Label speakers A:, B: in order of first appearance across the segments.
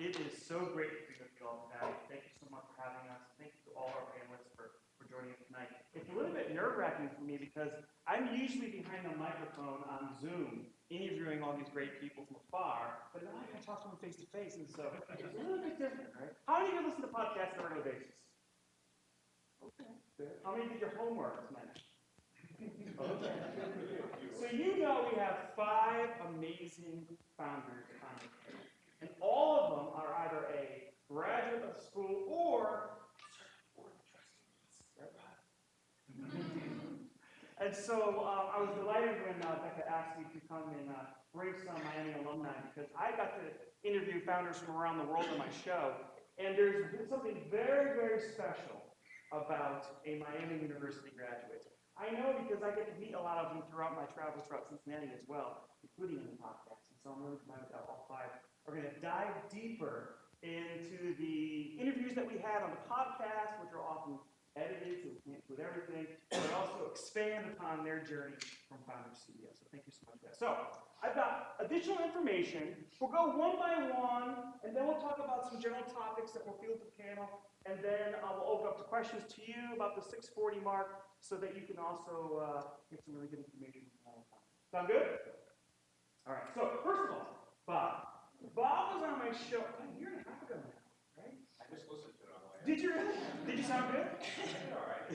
A: It is so great to be with you all tonight. Thank you so much for having us. Thank you to all our panelists for joining us tonight. It's a little bit nerve-wracking for me because I'm usually behind the microphone on Zoom interviewing all these great people from afar, but now I can talk to them face to face, and so it's a little bit different, right? How many of you listen to podcasts on a regular basis? Okay, good. How many did your homework tonight? Okay. So you know we have 5 amazing founders on the panel. And all of them are either a graduate of school or board of trustees. Right, And so I was delighted when Becca asked me to come and bring some Miami alumni because I got to interview founders from around the world on my show. And there's something very, very special about a Miami University graduate. I know because I get to meet a lot of them throughout my travels throughout Cincinnati as well, including in the podcast. And so I'm really glad that all 5 are going to dive deeper into the interviews that we had on the podcast, which are often edited, so we can't include everything, but also expand upon their journey from founder to CEO. So thank you so much for that. So I've got additional information. We'll go one by one, and then we'll talk about some general topics that we'll field to the panel, and then we'll open up to questions to you about the 6:40 mark so that you can also get some really good information from all the time. Sound good? All right. So first of all, Bob. Bob was on my show a year and a half ago now, right?
B: I just listened to it on the way.
A: Did you really? Did you sound good?
B: All right.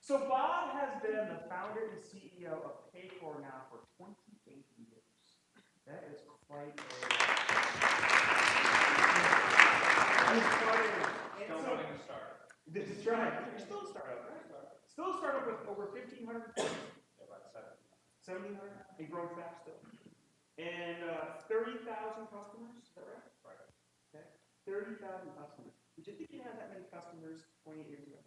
A: So Bob has been the founder and CEO of Paycor now for 28 years. That is quite a...
B: Still wanting to start.
A: This is right. You're still a startup, right? Still a startup with over 1,500 employees.
B: About
A: 1,700 and growing fast still. And 30,000 customers, is that right?
B: Right.
A: Okay. 30,000 customers. Did you think you had that many customers 28 years ago?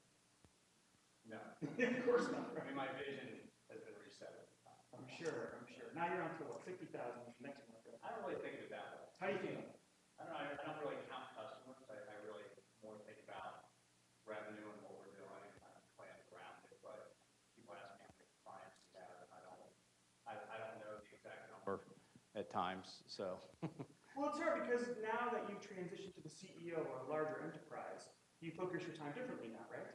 B: No.
A: Of course not,
B: I
A: right?
B: mean, my vision has been reset at the time.
A: I'm sure. Now you're on to what, 60,000 next month, right?
B: I don't really think of it that way.
A: How do you feel?
B: I don't really count customers. I really more think about revenue and what we're doing and kind of plans around it. But people ask me how many clients we have, and I don't know the exact number at times. So.
A: Well, it's hard because now that you've transitioned to the CEO of a larger enterprise, you focus your time differently now, right?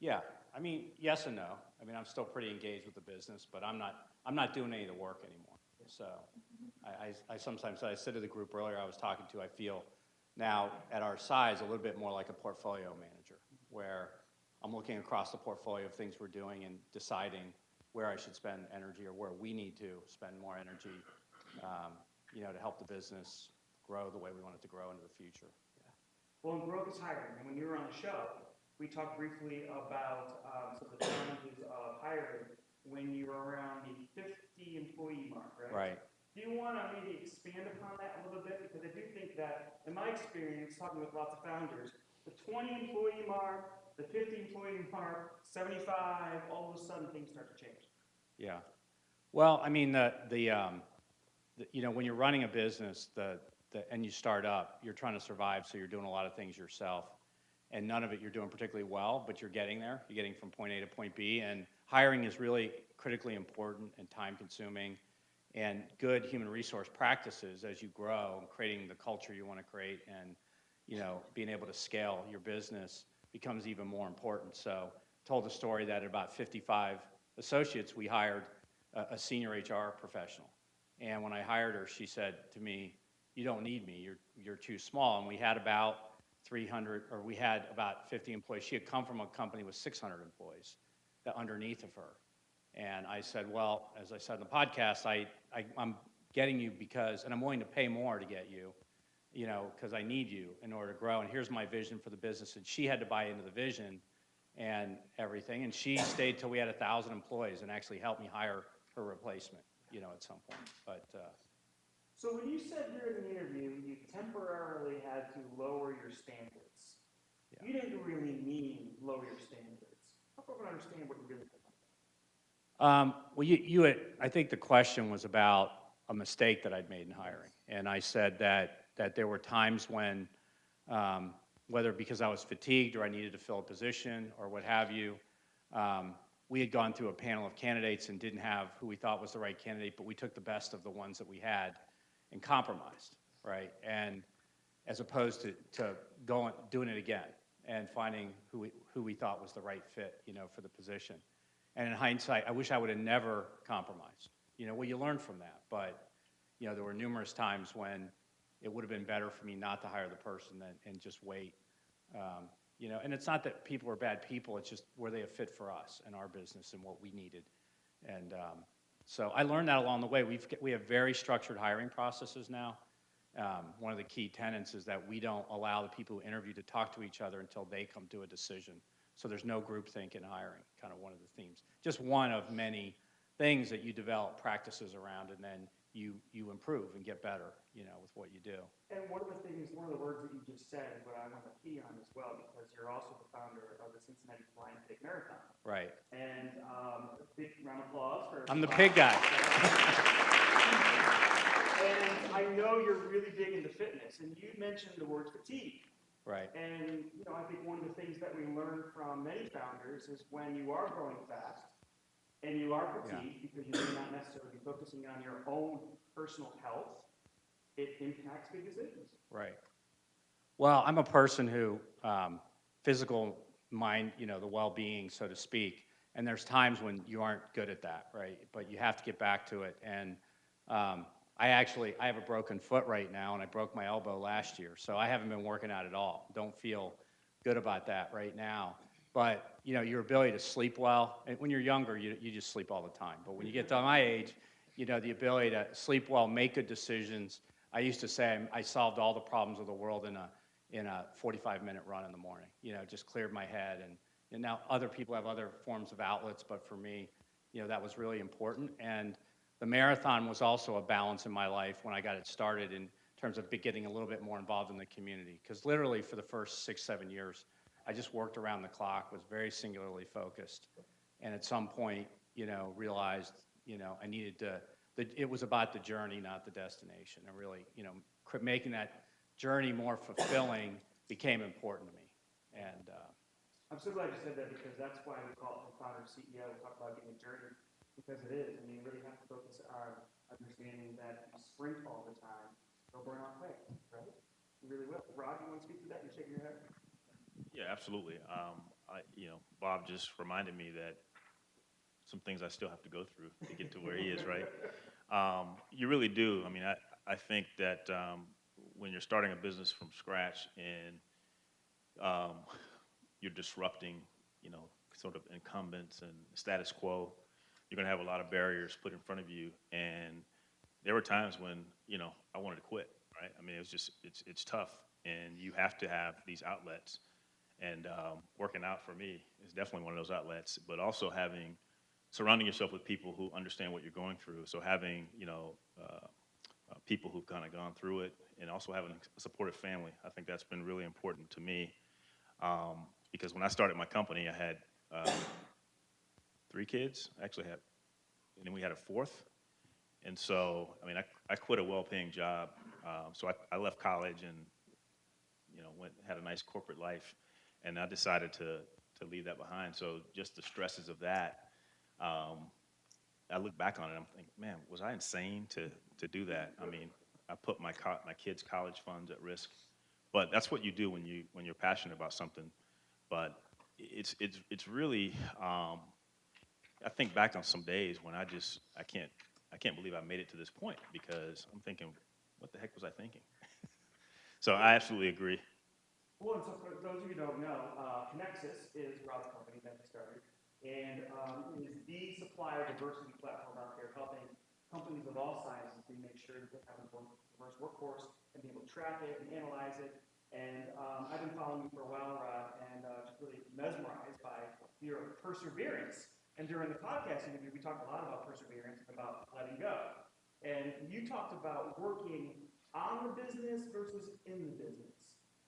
B: Yeah, I mean, yes and no. I mean, I'm still pretty engaged with the business, but I'm not doing any of the work anymore. So I sometimes, I said to the group earlier I was talking to, I feel now at our size a little bit more like a portfolio manager, where I'm looking across the portfolio of things we're doing and deciding where I should spend energy or where we need to spend more energy, to help the business grow the way we want it to grow into the future.
A: Yeah. Well, and growth is hiring. And when you were on the show, we talked briefly about some of the challenges of hiring when you were around the 50 employee mark, right?
B: Right.
A: Do you want to maybe expand upon that a little bit? Because I do think that, in my experience, talking with lots of founders, the 20 employee mark, the 50 employee mark, 75, all of a sudden things start to change.
B: Yeah. Well, I mean, when you're running a business, and you start up, you're trying to survive, so you're doing a lot of things yourself. And none of it you're doing particularly well, but you're getting there. You're getting from point A to point B. And hiring is really critically important and time-consuming. And good human resource practices as you grow and creating the culture you want to create and, being able to scale your business becomes even more important. So I told the story that at about 55 associates, we hired a senior HR professional. And when I hired her, she said to me, "You don't need me. You're too small." And we had about 50 employees. She had come from a company with 600 employees underneath of her. And I said, well, as I said in the podcast, I'm getting you because, and I'm willing to pay more to get you, because I need you in order to grow. And here's my vision for the business. And she had to buy into the vision and everything. And she stayed till we had 1,000 employees and actually helped me hire her replacement, at some point. But
A: so when you said during the interview you temporarily had to lower your standards, you didn't really mean lower your standards. Help everyone understand what you really meant.
B: Well, I think the question was about a mistake that I'd made in hiring. And I said that there were times when, whether because I was fatigued or I needed to fill a position or what have you, we had gone through a panel of candidates and didn't have who we thought was the right candidate, but we took the best of the ones that we had and compromised, right? And as opposed to doing it again and finding who we thought was the right fit, for the position. And in hindsight, I wish I would have never compromised. Well, you learn from that, but, there were numerous times when it would have been better for me not to hire the person and just wait. And it's not that people are bad people, it's just were they a fit for us and our business and what we needed. And so I learned that along the way. We have very structured hiring processes now. One of the key tenets is that we don't allow the people who interview to talk to each other until they come to a decision. So there's no groupthink in hiring, kind of one of the themes. Just one of many things that you develop practices around, and then you improve and get better, with what you do.
A: And one of the words that you just said is what I want to key on as well, because you're also the founder of the Cincinnati Flying Pig Marathon.
B: Right.
A: And a big round of applause for.
B: I'm the pig guy.
A: And I know you're really big into fitness, and you mentioned the word fatigue.
B: Right.
A: And I think one of the things that we learn from many founders is when you are growing fast and you are fatigued because you may not necessarily be focusing on your own personal health, it impacts big decisions.
B: Right. Well, I'm a person who, physical mind, the well-being, so to speak, and there's times when you aren't good at that, right? But you have to get back to it. And I have a broken foot right now, and I broke my elbow last year, so I haven't been working out at all. Don't feel good about that right now. But, your ability to sleep well, and when you're younger, you just sleep all the time. But when you get to my age, the ability to sleep well, make good decisions. I used to say I solved all the problems of the world in a 45-minute run in the morning. Just cleared my head. And now other people have other forms of outlets, but for me, that was really important. And the marathon was also a balance in my life when I got it started in terms of getting a little bit more involved in the community. Because literally for the first 6-7 years, I just worked around the clock, was very singularly focused. And at some point, realized, I needed to, it was about the journey, not the destination. And really, making that journey more fulfilling became important to me. And
A: I'm so glad you said that, because that's why we call it the founder CEO. We talk about being a journey, because it is. You really have to focus on understanding that if you sprint all the time, you'll burn out quick, right? You really will. Rod, you want to speak to that? You're shaking your head.
C: Yeah, absolutely. Bob just reminded me that some things I still have to go through to get to where he is, right? You really do. I mean, I think that when you're starting a business from scratch and you're disrupting, sort of incumbents and status quo, you're going to have a lot of barriers put in front of you. And there were times when, I wanted to quit, right? I mean, it's tough, and you have to have these outlets. And working out for me is definitely one of those outlets, but also surrounding yourself with people who understand what you're going through. So having, people who've kind of gone through it, and also having a supportive family. I think that's been really important to me, because when I started my company, I had 3 kids. I actually had, and then we had a 4th. And so, I mean, I quit a well-paying job. So I left college and, had a nice corporate life. And I decided to leave that behind. So just the stresses of that, I look back on it, I'm thinking, man, was I insane to do that? I mean, I put my kids' college funds at risk. But that's what you do when you're passionate about something. But it's really, I think back on some days when I can't believe I made it to this point, because I'm thinking, what the heck was I thinking? So I absolutely agree.
A: Well, and so for those of you who don't know, Connexus is Rob's company that he started, and it is the supplier diversity platform out there, helping companies of all sizes to make sure that they have a diverse workforce and be able to track it and analyze it. And I've been following you for a while, Rob, and just really mesmerized by your perseverance. And during the podcast interview, we talked a lot about perseverance and about letting go. And you talked about working on the business versus in the business.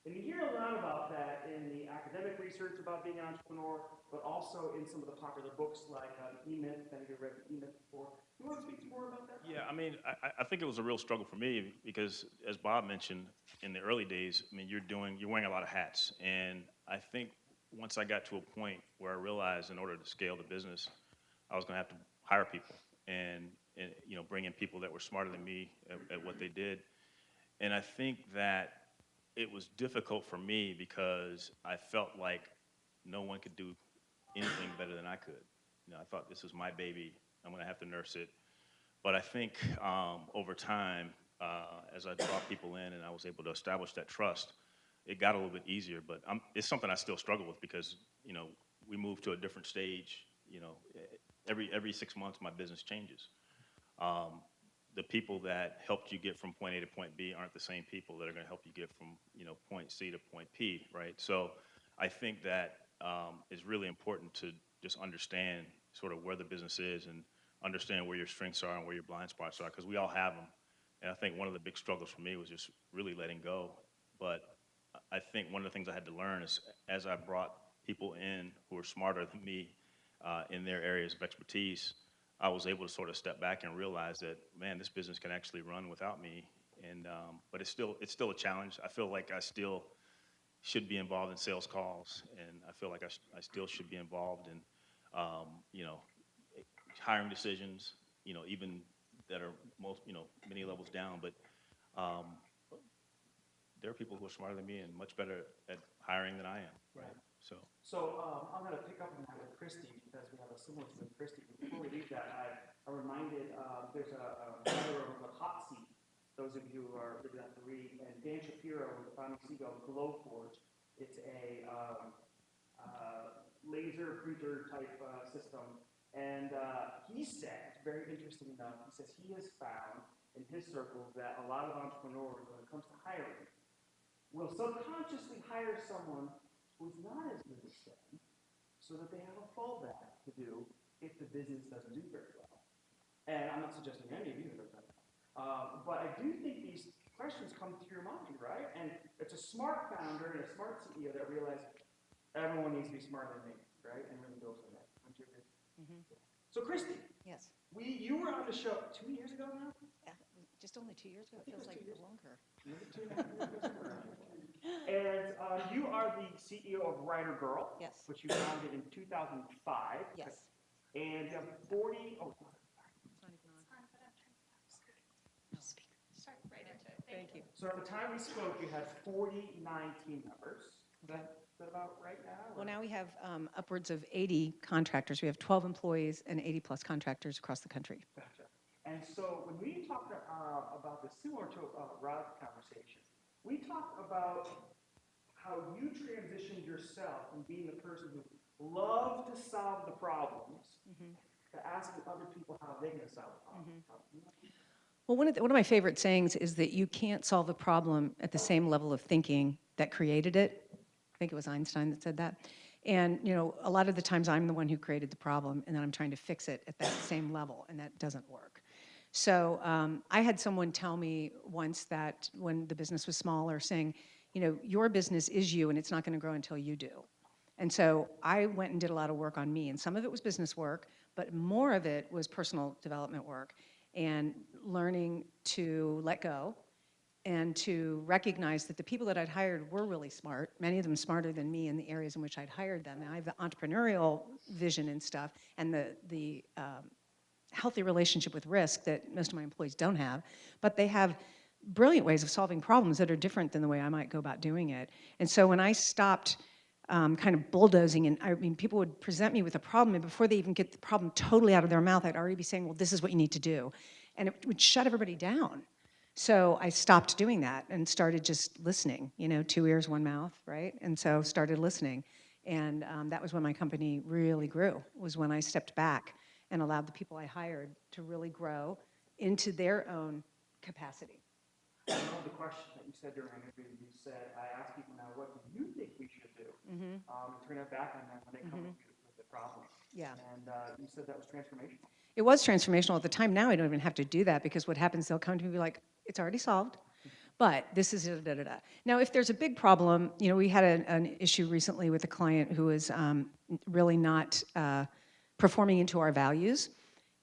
A: And you hear a lot about that in the academic research about being an entrepreneur, but also in some of the popular books like E-Myth. Have you read E-Myth before? You want to speak more about that?
C: Yeah, I mean, I think it was a real struggle for me, because as Bob mentioned, in the early days, I mean, you're wearing a lot of hats. And I think once I got to a point where I realized in order to scale the business, I was going to have to hire people and bring in people that were smarter than me at what they did. And I think that it was difficult for me because I felt like no one could do anything better than I could. You know, I thought this was my baby. I'm going to have to nurse it. But I think over time, as I brought people in and I was able to establish that trust, it got a little bit easier. But it's something I still struggle with because, you know, we move to a different stage. You know, every 6 months, my business changes. The people that helped you get from point A to point B aren't the same people that are going to help you get from, you know, point C to point P, right? So I think that it's really important to just understand sort of where the business is and understand where your strengths are and where your blind spots are, because we all have them. And I think one of the big struggles for me was just really letting go. But I think one of the things I had to learn is as I brought people in who were smarter than me in their areas of expertise, I was able to sort of step back and realize that, man, this business can actually run without me. And but it's still a challenge. I feel like I still should be involved in sales calls, and I feel like I still should be involved in, you know, hiring decisions, you know, even that are many levels down. But there are people who are smarter than me and much better at hiring than I am. Right. So
A: I'm going to pick up on that with Christy because we have a similar thing with Christy. Before we leave that, I'm reminded there's a writer of the Hot Seat. Those of you who are living up to read, and Dan Shapiro with the founding CEO of Glowforge. It's a laser printer type system, and he said, very interesting enough, he says he has found in his circles that a lot of entrepreneurs, when it comes to hiring, will subconsciously hire someone who's not as good as them, so that they have a fallback to do if the business doesn't do very well. And I'm not suggesting any of you have done that. But I do think these questions come to your mind, right? And it's a smart founder and a smart CEO that realizes everyone needs to be smarter than me, right? And really goes from that. So Christy,
D: Yes.
A: you were on the show 2 years ago now?
D: Yeah, just only 2 years ago. It feels like longer.
A: And you are the CEO of Writer Girl.
D: Yes.
A: Which you founded in 2005.
D: Yes.
A: And you have 40, oh,
D: It's not even on.
E: Speak. Start right into it.
D: Thank you.
A: so at the time we spoke, you had 49 team members. Is that about right now?
D: Well, now we have upwards of 80 contractors. We have 12 employees and 80 plus contractors across the country.
A: Gotcha. And so when we talked about this, similar to Rod's conversation, we talked about how you transitioned yourself from being the person who loved to solve the problems to asking other people how they're going to solve the problem.
D: Well, one of my favorite sayings is that you can't solve a problem at the same level of thinking that created it. I think it was Einstein that said that. And, you know, a lot of the times I'm the one who created the problem, and then I'm trying to fix it at that same level, and that doesn't work. So I had someone tell me once that when the business was smaller, saying, you know, your business is you, and it's not going to grow until you do. And so I went and did a lot of work on me, and some of it was business work, but more of it was personal development work and learning to let go and to recognize that the people that I'd hired were really smart, many of them smarter than me in the areas in which I'd hired them. And I have the entrepreneurial vision and stuff, and the healthy relationship with risk that most of my employees don't have, but they have brilliant ways of solving problems that are different than the way I might go about doing it. And so when I stopped kind of bulldozing, and I mean, people would present me with a problem, and before they even get the problem totally out of their mouth, I'd already be saying, well, this is what you need to do. And it would shut everybody down. So I stopped doing that and started just listening, you know, 2 ears, 1 mouth, right? And so started listening. And that was when my company really grew, was when I stepped back and allowed the people I hired to really grow into their own capacity.
A: I love the question that you said during our interview. You said, I ask people now, what do you think we should do? Turn it back on them when they come with the problem.
D: Yeah.
A: And you said that was transformational.
D: It was transformational at the time. Now I don't even have to do that, because what happens, they'll come to me and be like, it's already solved, but this is da-da-da. Now, if there's a big problem, you know, we had an issue recently with a client who was really not performing into our values,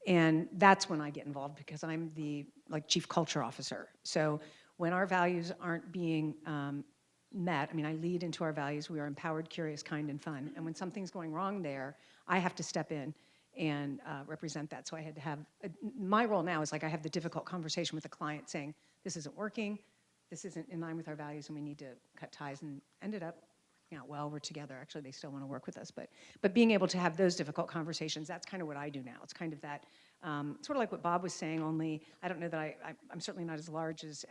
D: and that's when I get involved, because I'm the chief culture officer. So when our values aren't being met, I mean, I lead into our values. We are empowered, curious, kind, and fun. And when something's going wrong there, I have to step in and represent that. So I had to have, my role now is I have the difficult conversation with the client saying, this isn't working, this isn't in line with our values and we need to cut ties, and ended up working out well. We're together. Actually, they still want to work with us. But being able to have those difficult conversations, that's kind of what I do now. It's kind of that, sort of like what Bob was saying, only I don't know that I'm certainly not as large as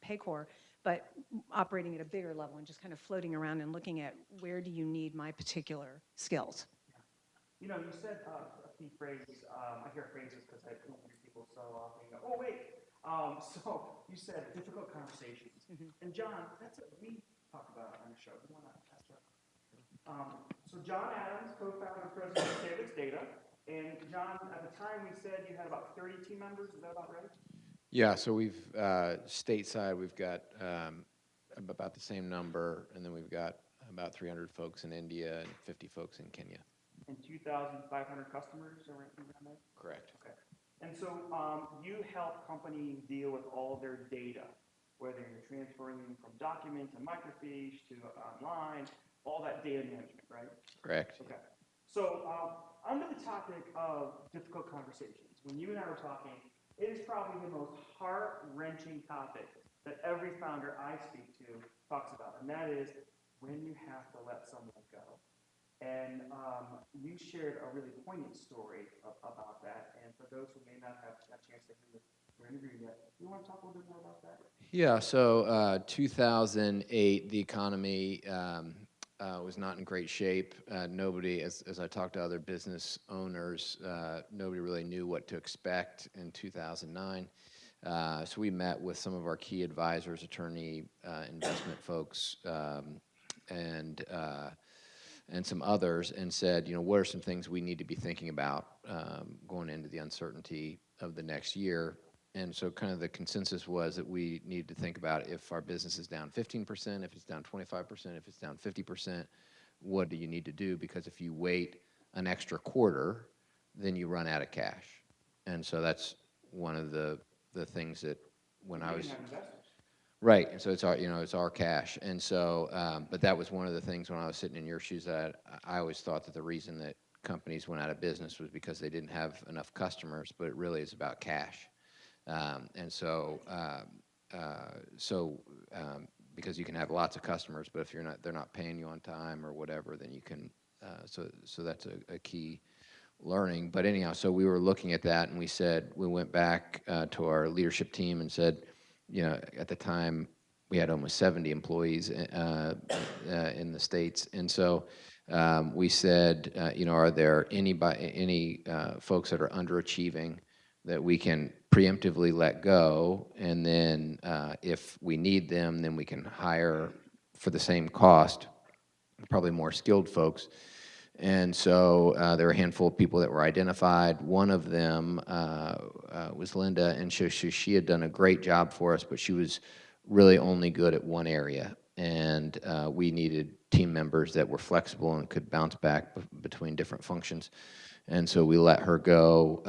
D: Paycor, but operating at a bigger level and just kind of floating around and looking at where do you need my particular skills.
A: You know, you said a key phrase. I hear phrases because I interview people so often. Oh, wait. So you said difficult conversations. And John, that's what we talk about on the show. You want to pass it up? So John Adams, co-founder and president of Salix Data. And John, at the time we said you had about 30 team members. Is that about right?
F: Yeah, so we've, stateside, we've got about the same number, and then we've got about 300 folks in India and 50 folks in Kenya.
A: And 2,500 customers around there?
F: Correct.
A: Okay. And so you help companies deal with all their data, whether you're transferring them from document to microfiche to online, all that data management, right?
F: Correct.
A: Okay. So under the topic of difficult conversations, when you and I were talking, it is probably the most heart-wrenching topic that every founder I speak to talks about, and that is when you have to let someone go. And you shared a really poignant story about that. And for those who may not have a chance to hear your interview yet, you want to talk a little bit more about that?
F: Yeah, so 2008, the economy was not in great shape. Nobody, as I talked to other business owners, nobody really knew what to expect in 2009. So we met with some of our key advisors, attorney, investment folks, and some others, and said, you know, what are some things we need to be thinking about going into the uncertainty of the next year? And so kind of the consensus was that we need to think about if our business is down 15%, if it's down 25%, if it's down 50%, what do you need to do? Because if you wait an extra quarter, then you run out of cash. And so that's one of the things that when I was...
A: You didn't have investors.
F: Right, and so it's our, you know, it's our cash, and so, but that was one of the things when I was sitting in your shoes that I always thought that the reason that companies went out of business was because they didn't have enough customers, but it really is about cash, and so, because you can have lots of customers, but if they're not paying you on time or whatever, then you can, so that's a key learning. But anyhow, so we were looking at that, and we went back to our leadership team and said, you know, at the time we had almost 70 employees in the States, and so we said, you know, are there any folks that are underachieving that we can preemptively let go, and then if we need them, then we can hire for the same cost, probably more skilled folks. And so there were a handful of people that were identified. One of them was Linda, and she had done a great job for us, but she was really only good at one area. And we needed team members that were flexible and could bounce back between different functions. And so we let her go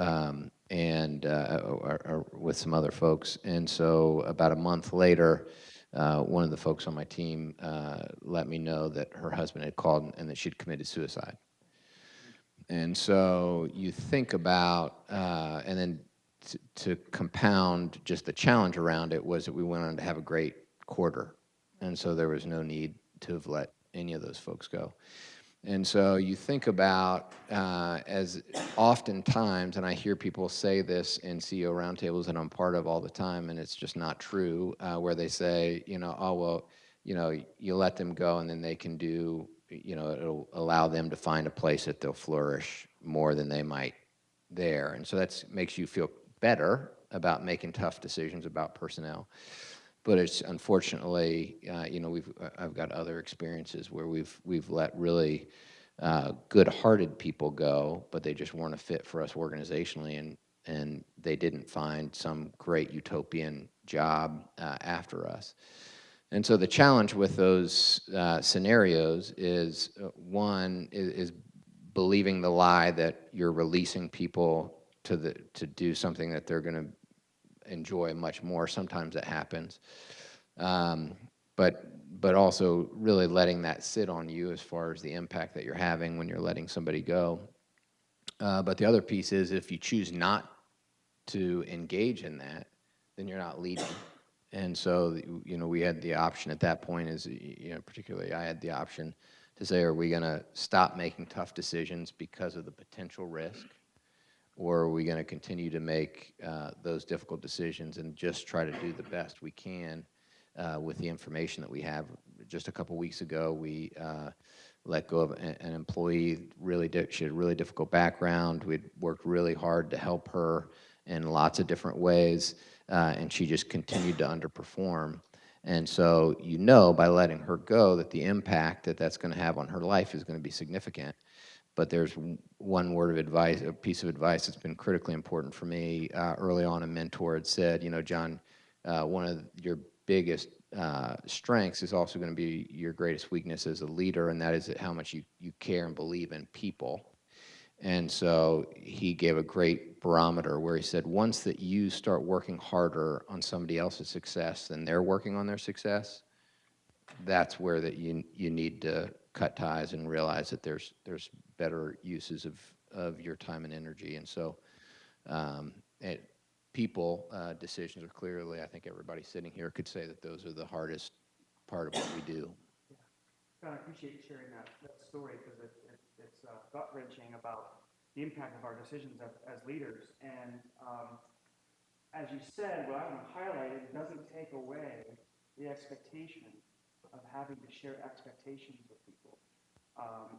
F: or with some other folks. And so about a month later, one of the folks on my team let me know that her husband had called and that she'd committed suicide. And so you think about, and then to compound just the challenge around it was that we went on to have a great quarter. And so there was no need to have let any of those folks go. And so you think about, as oftentimes, and I hear people say this in CEO roundtables that I'm part of all the time, and it's just not true, where they say, you know, oh, well, you know, you let them go and then they can do, you know, it'll allow them to find a place that they'll flourish more than they might there. And so that makes you feel better about making tough decisions about personnel. But it's unfortunately, you know, I've got other experiences where we've let really good-hearted people go, but they just weren't a fit for us organizationally, and they didn't find some great utopian job after us. And so the challenge with those scenarios is one is believing the lie that you're releasing people to do something that they're going to enjoy much more. Sometimes it happens, but also really letting that sit on you as far as the impact that you're having when you're letting somebody go. But the other piece is if you choose not to engage in that, then you're not leading. And so, you know, we had the option at that point is, you know, particularly I had the option to say, are we going to stop making tough decisions because of the potential risk? Or are we going to continue to make those difficult decisions and just try to do the best we can with the information that we have? Just a couple weeks ago, we let go of an employee. She had a really difficult background. We'd worked really hard to help her in lots of different ways, and she just continued to underperform. And so, you know, by letting her go, that the impact that that's going to have on her life is going to be significant. But there's one word of advice, a piece of advice that's been critically important for me. Early on, a mentor had said, you know, John, one of your biggest strengths is also going to be your greatest weakness as a leader, and that is how much you care and believe in people. And so he gave a great barometer where he said, once that you start working harder on somebody else's success than they're working on their success, that's where that you need to cut ties and realize that there's better uses of your time and energy. And so people decisions are clearly, I think everybody sitting here could say that those are the hardest part of what we do.
A: God, I appreciate you sharing that story because it's gut-wrenching about the impact of our decisions as leaders. And as you said, what I want to highlight, it doesn't take away the expectation of having to share expectations with people.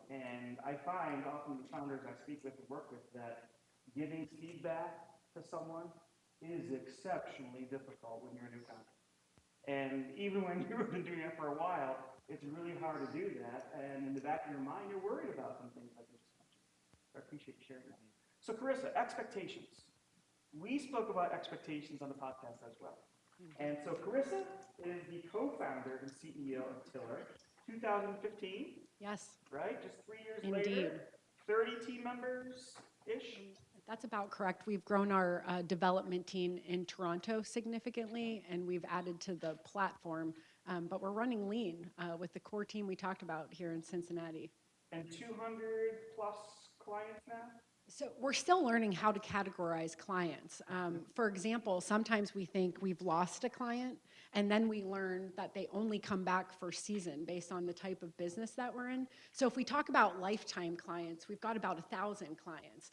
A: And I find often the founders I speak with and work with that giving feedback to someone is exceptionally difficult when you're a new founder. And even when you've been doing it for a while, it's really hard to do that. And in the back of your mind, you're worried about some things like you just mentioned. So I appreciate you sharing that. So Carissa, expectations. We spoke about expectations on the podcast as well. And so Carissa is the co-founder and CEO of Tiller. 2015,
E: Yes,
A: right? Just 3 years
E: Indeed.
A: later, 30 team members-ish.
E: that's about correct. We've grown our development team in Toronto significantly, and we've added to the platform, but we're running lean with the core team we talked about here in Cincinnati.
A: And 200 plus clients now?
E: So we're still learning how to categorize clients. For example, sometimes we think we've lost a client, and then we learn that they only come back for season based on the type of business that we're in. So if we talk about lifetime clients, we've got about 1,000 clients.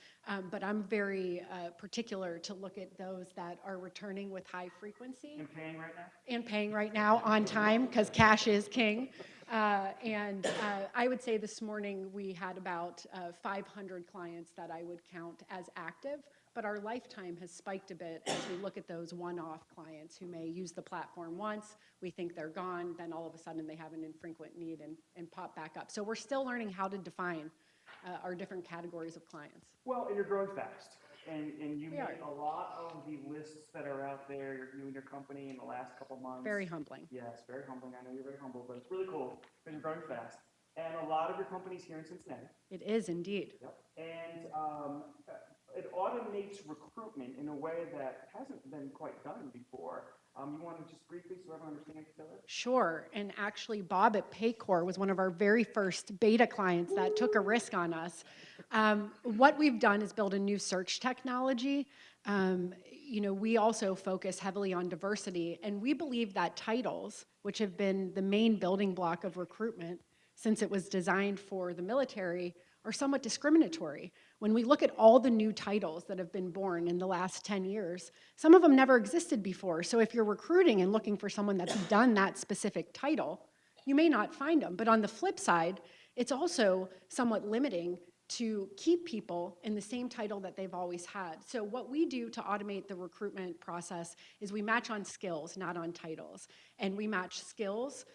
E: But I'm very particular to look at those that are returning with high frequency.
A: And paying right now?
E: And paying right now on time, because cash is king. I would say this morning we had about 500 clients that I would count as active, but our lifetime has spiked a bit as we look at those one-off clients who may use the platform once, we think they're gone, then all of a sudden they have an infrequent need and pop back up. So we're still learning how to define our different categories of clients.
A: Well, and you're growing fast. And you
E: We
A: make
E: are.
A: a lot of the lists that are out there, you and your company in the last couple months.
E: Very humbling.
A: Yes, very humbling. I know you're very humble, but it's really cool because you're growing fast. And a lot of your company's here in Cincinnati.
E: It is indeed.
A: Yep. And it automates recruitment in a way that hasn't been quite done before. You want to just briefly, so everyone understands, Tiller?
E: Sure, and actually Bob at Paycor was one of our very first beta clients that took a risk on us. What we've done is build a new search technology. We also focus heavily on diversity, and we believe that titles, which have been the main building block of recruitment since it was designed for the military, are somewhat discriminatory. When we look at all the new titles that have been born in the last 10 years, some of them never existed before. So if you're recruiting and looking for someone that's done that specific title, you may not find them. But on the flip side, it's also somewhat limiting to keep people in the same title that they've always had. So what we do to automate the recruitment process is we match on skills, not on titles. And we match skills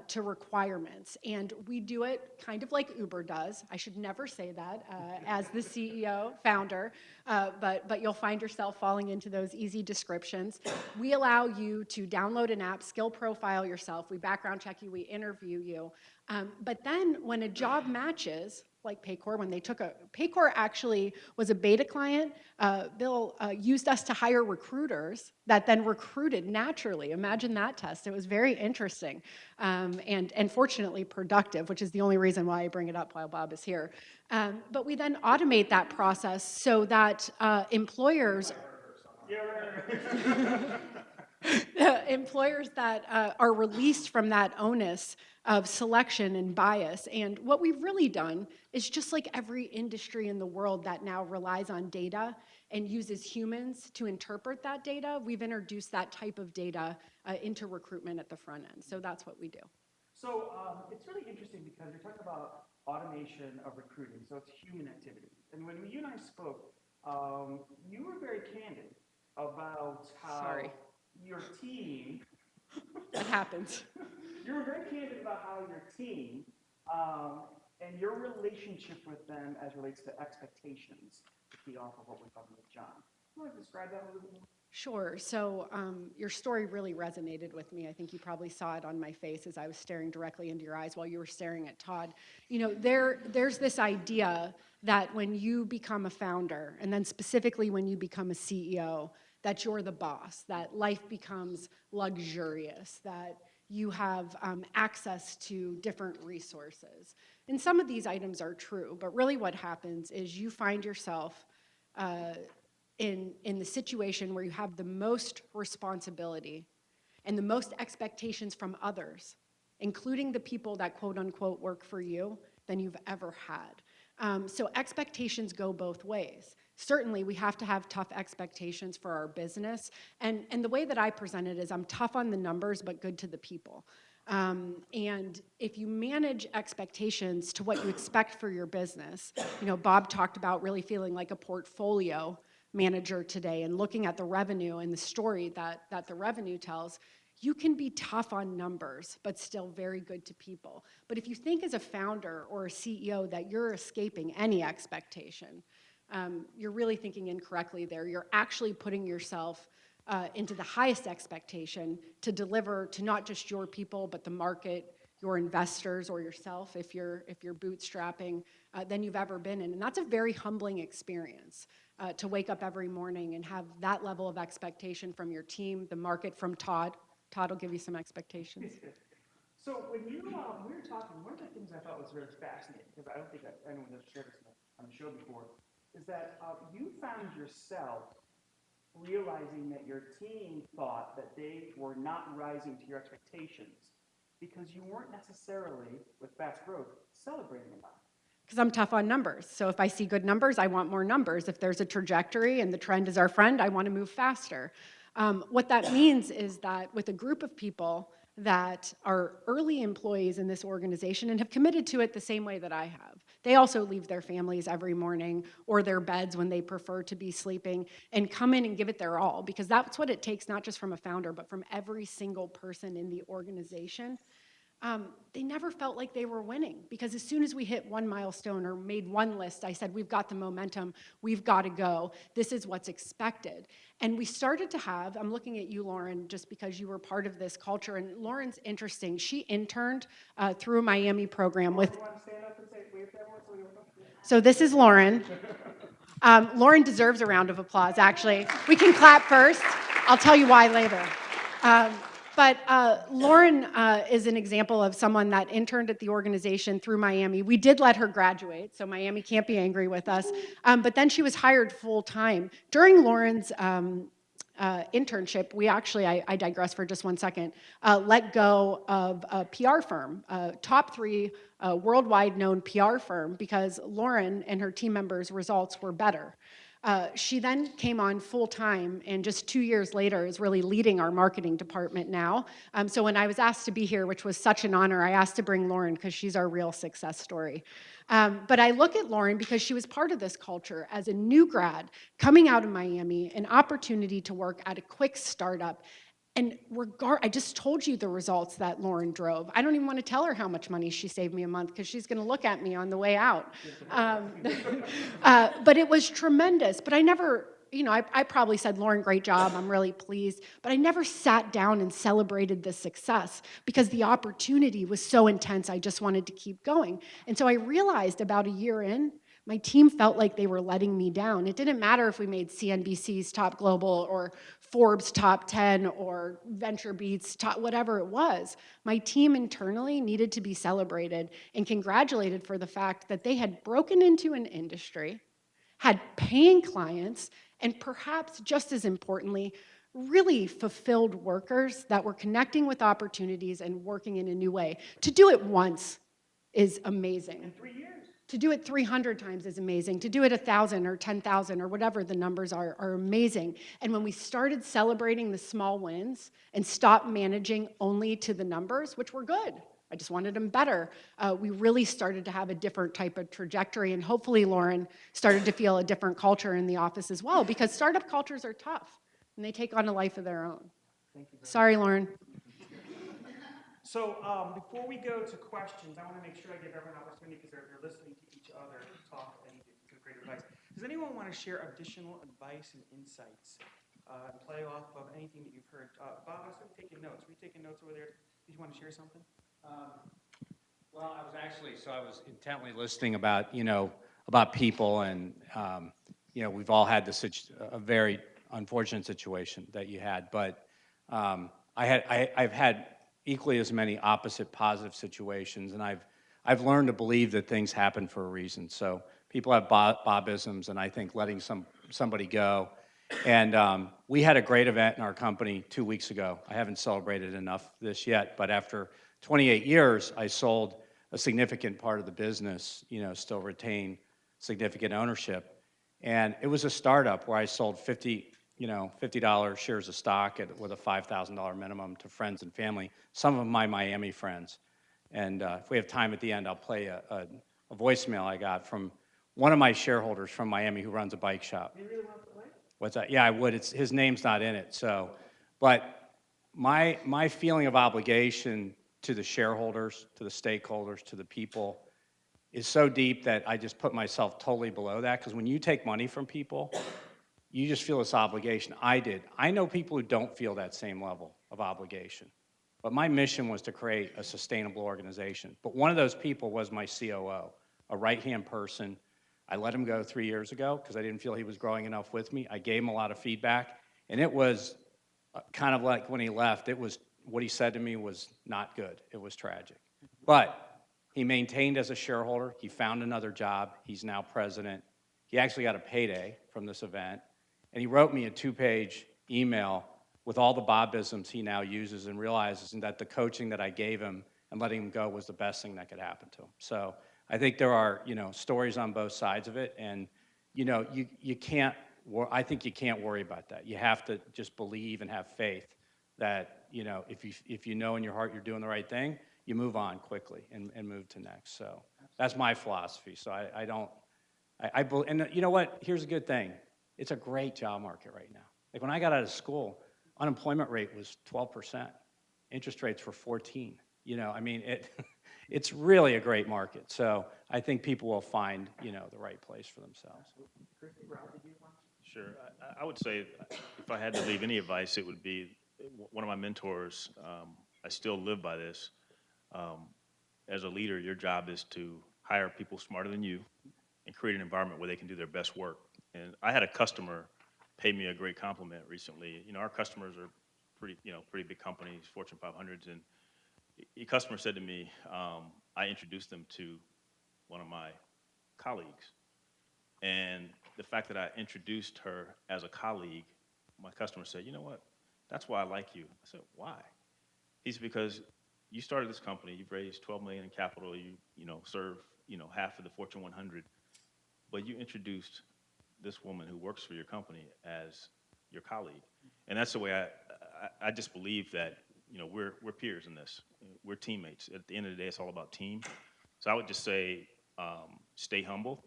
E: to requirements. And we do it kind of like Uber does. I should never say that as the CEO, founder, but you'll find yourself falling into those easy descriptions. We allow you to download an app, skill profile yourself. We background check you, we interview you. But then when a job matches, like Paycor, when they took Paycor actually was a beta client. Bill used us to hire recruiters that then recruited naturally. Imagine that test. It was very interesting and fortunately productive, which is the only reason why I bring it up while Bob is here. But we then automate that process so that employers employers that are released from that onus of selection and bias. And what we've really done is, just like every industry in the world that now relies on data and uses humans to interpret that data, we've introduced that type of data into recruitment at the front end. So that's what we do.
A: So it's really interesting because you're talking about automation of recruiting, so it's human activity. And when you and I spoke, you were very candid about how
E: Sorry.
A: your team,
E: That happens.
A: you were very candid about how your team and your relationship with them as relates to expectations, to key off of what we're talking with John. You want to describe that a little bit more?
E: Sure. So your story really resonated with me. I think you probably saw it on my face as I was staring directly into your eyes while you were staring at Todd. You know, there's this idea that when you become a founder, and then specifically when you become a CEO, that you're the boss, that life becomes luxurious, that you have access to different resources. And some of these items are true, but really what happens is you find yourself in the situation where you have the most responsibility and the most expectations from others, including the people that quote unquote work for you, than you've ever had. So expectations go both ways. Certainly, we have to have tough expectations for our business. And the way that I present it is I'm tough on the numbers, but good to the people. And if you manage expectations to what you expect for your business, you know, Bob talked about really feeling like a portfolio manager today and looking at the revenue and the story that the revenue tells. You can be tough on numbers, but still very good to people. But if you think as a founder or a CEO that you're escaping any expectation, you're really thinking incorrectly there. You're actually putting yourself into the highest expectation to deliver to not just your people, but the market, your investors, or yourself if you're bootstrapping than you've ever been in. And that's a very humbling experience to wake up every morning and have that level of expectation from your team, the market, from Todd. Todd will give you some expectations.
A: So when we were talking, one of the things I thought was really fascinating, because I don't think anyone has shared this on the show before, is that you found yourself realizing that your team thought that they were not rising to your expectations because you weren't necessarily, with fast growth, celebrating them.
E: Because I'm tough on numbers. So if I see good numbers, I want more numbers. If there's a trajectory and the trend is our friend, I want to move faster. What that means is that with a group of people that are early employees in this organization and have committed to it the same way that I have, they also leave their families every morning or their beds when they prefer to be sleeping and come in and give it their all, because that's what it takes, not just from a founder, but from every single person in the organization. They never felt like they were winning, because as soon as we hit one milestone or made one list, I said, we've got the momentum, we've got to go, this is what's expected. And we started to have, I'm looking at you, Lauren, just because you were part of this culture, and Lauren's interesting. She interned through a Miami program with...
A: You want to stand up and say, wave to everyone so we don't...
E: So this is Lauren. Lauren deserves a round of applause, actually. We can clap first. I'll tell you why later. But Lauren is an example of someone that interned at the organization through Miami. We did let her graduate, so Miami can't be angry with us. But then she was hired full-time. During Lauren's internship, we actually, I digress for just 1 second, let go of a PR firm, a top 3 worldwide known PR firm, because Lauren and her team members' results were better. She then came on full-time, and just 2 years later is really leading our marketing department now. So when I was asked to be here, which was such an honor, I asked to bring Lauren because she's our real success story. But I look at Lauren because she was part of this culture as a new grad coming out of Miami, an opportunity to work at a quick startup. And I just told you the results that Lauren drove. I don't even want to tell her how much money she saved me a month, because she's going to look at me on the way out. But it was tremendous. But I never, I probably said, Lauren, great job, I'm really pleased. But I never sat down and celebrated the success, because the opportunity was so intense, I just wanted to keep going. And so I realized about a year in, my team felt like they were letting me down. It didn't matter if we made CNBC's Top Global or Forbes Top 10 or VentureBeat's top, whatever it was. My team internally needed to be celebrated and congratulated for the fact that they had broken into an industry, had paying clients, and perhaps just as importantly, really fulfilled workers that were connecting with opportunities and working in a new way. To do it once is amazing.
A: 3 years.
E: To do it 300 times is amazing. To do it 1,000 or 10,000 or whatever the numbers are amazing. And when we started celebrating the small wins and stopped managing only to the numbers, which were good, I just wanted them better, we really started to have a different type of trajectory. And hopefully, Lauren started to feel a different culture in the office as well, because startup cultures are tough and they take on a life of their own.
A: Thank you very
E: Sorry, Lauren.
A: So before we go to questions, I want to make sure I give everyone an opportunity because they're listening to each other talk and give some great advice. Does anyone want to share additional advice and insights and play off of anything that you've heard? Bob, I was taking notes. Were you taking notes over there? Did you want to share something?
B: Well, I was intently listening about, about people and, we've all had a very unfortunate situation that you had, but I've had equally as many opposite positive situations, and I've learned to believe that things happen for a reason. So people have Bobisms, and I think letting somebody go. And we had a great event in our company 2 weeks ago. I haven't celebrated enough this yet, but after 28 years, I sold a significant part of the business, still retain significant ownership. And it was a startup where I sold $50 shares of stock with a $5,000 minimum to friends and family, some of my Miami friends. And if we have time at the end, I'll play a voicemail I got from one of my shareholders from Miami who runs a bike shop.
A: Do you really want to play?
B: What's that? Yeah, I would. His name's not in it. So, but my feeling of obligation to the shareholders, to the stakeholders, to the people is so deep that I just put myself totally below that. Because when you take money from people, you just feel this obligation. I did. I know people who don't feel that same level of obligation. But my mission was to create a sustainable organization. But one of those people was my COO, a right-hand person. I let him go 3 years ago because I didn't feel he was growing enough with me. I gave him a lot of feedback. And it was kind of like when he left, what he said to me was not good. It was tragic. But he maintained as a shareholder. He found another job. He's now president. He actually got a payday from this event. And he wrote me a 2-page email with all the Bobisms he now uses and realizes that the coaching that I gave him and letting him go was the best thing that could happen to him. So I think there are, stories on both sides of it. And, you can't, I think you can't worry about that. You have to just believe and have faith that, if you know in your heart you're doing the right thing, you move on quickly and move to next. So that's my philosophy. So and you know what? Here's a good thing. It's a great job market right now. Like when I got out of school, unemployment rate was 12%. Interest rates were 14. It's really a great market. So I think people will find, the right place for themselves.
A: Christy, Rob, did you want to?
C: Sure. I would say if I had to leave any advice, it would be one of my mentors. I still live by this. As a leader, your job is to hire people smarter than you and create an environment where they can do their best work. And I had a customer pay me a great compliment recently. Our customers are pretty big companies, Fortune 500s, and a customer said to me, I introduced them to one of my colleagues. And the fact that I introduced her as a colleague, my customer said, you know what, that's why I like you. I said, why? He said, because you started this company, you've raised $12 million in capital, you serve, half of the Fortune 100, but you introduced this woman who works for your company as your colleague. And that's the way I just believe that, we're peers in this. We're teammates. At the end of the day, it's all about team. So I would just say, stay humble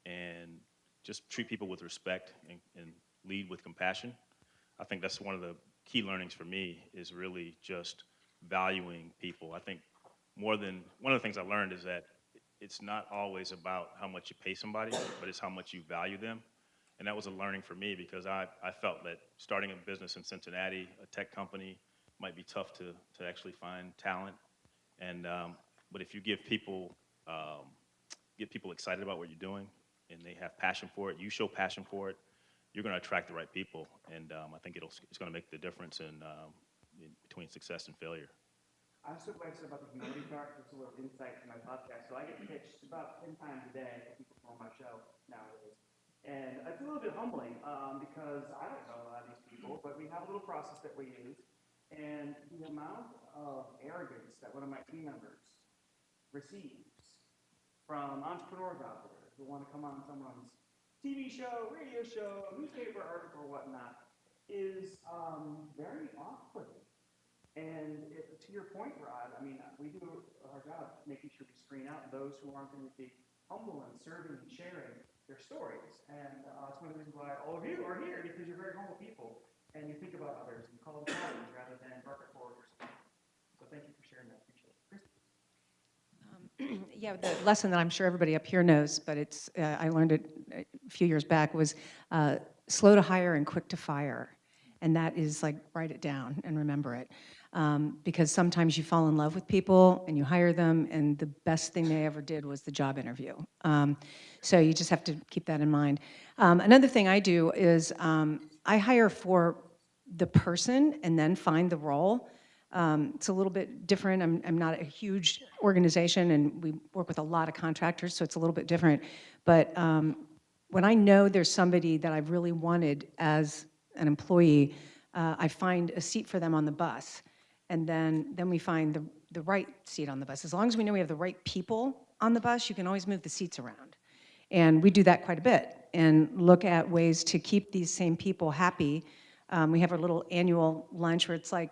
C: and just treat people with respect and lead with compassion. I think that's one of the key learnings for me is really just valuing people. I think one of the things I learned is that it's not always about how much you pay somebody, but it's how much you value them. And that was a learning for me because I felt that starting a business in Cincinnati, a tech company, might be tough to actually find talent. And but if you give people excited about what you're doing and they have passion for it, you show passion for it, you're going to attract the right people. And I think it's going to make the difference in between success and failure.
A: I'm so glad you said about the humility part. It's a little insight to my podcast. So I get pitched about 10 times a day by people from my show nowadays. And it's a little bit humbling because I don't know a lot of these people, but we have a little process that we use. And the amount of arrogance that one of my team members receives from entrepreneurs out there who want to come on someone's TV show, radio show, newspaper article, whatnot, is very off-putting. And to your point, Rod, I mean, we do our job making sure we screen out those who aren't going to be humble and serving and sharing their stories. And that's one of the reasons why all of you are here, because you're very humble people and you think about others and call them friends rather than bucket forwarders. So thank you for sharing that. Appreciate it. Christy?
D: Yeah, the lesson that I'm sure everybody up here knows, but it's I learned it a few years back, was slow to hire and quick to fire. And that is like, write it down and remember it. Because sometimes you fall in love with people and you hire them, and the best thing they ever did was the job interview. So you just have to keep that in mind. Another thing I do is I hire for the person and then find the role. It's a little bit different. I'm not a huge organization, and we work with a lot of contractors, so it's a little bit different. But when I know there's somebody that I've really wanted as an employee, I find a seat for them on the bus. And then we find the right seat on the bus. As long as we know we have the right people on the bus, you can always move the seats around. And we do that quite a bit and look at ways to keep these same people happy. We have our little annual lunch where it's like,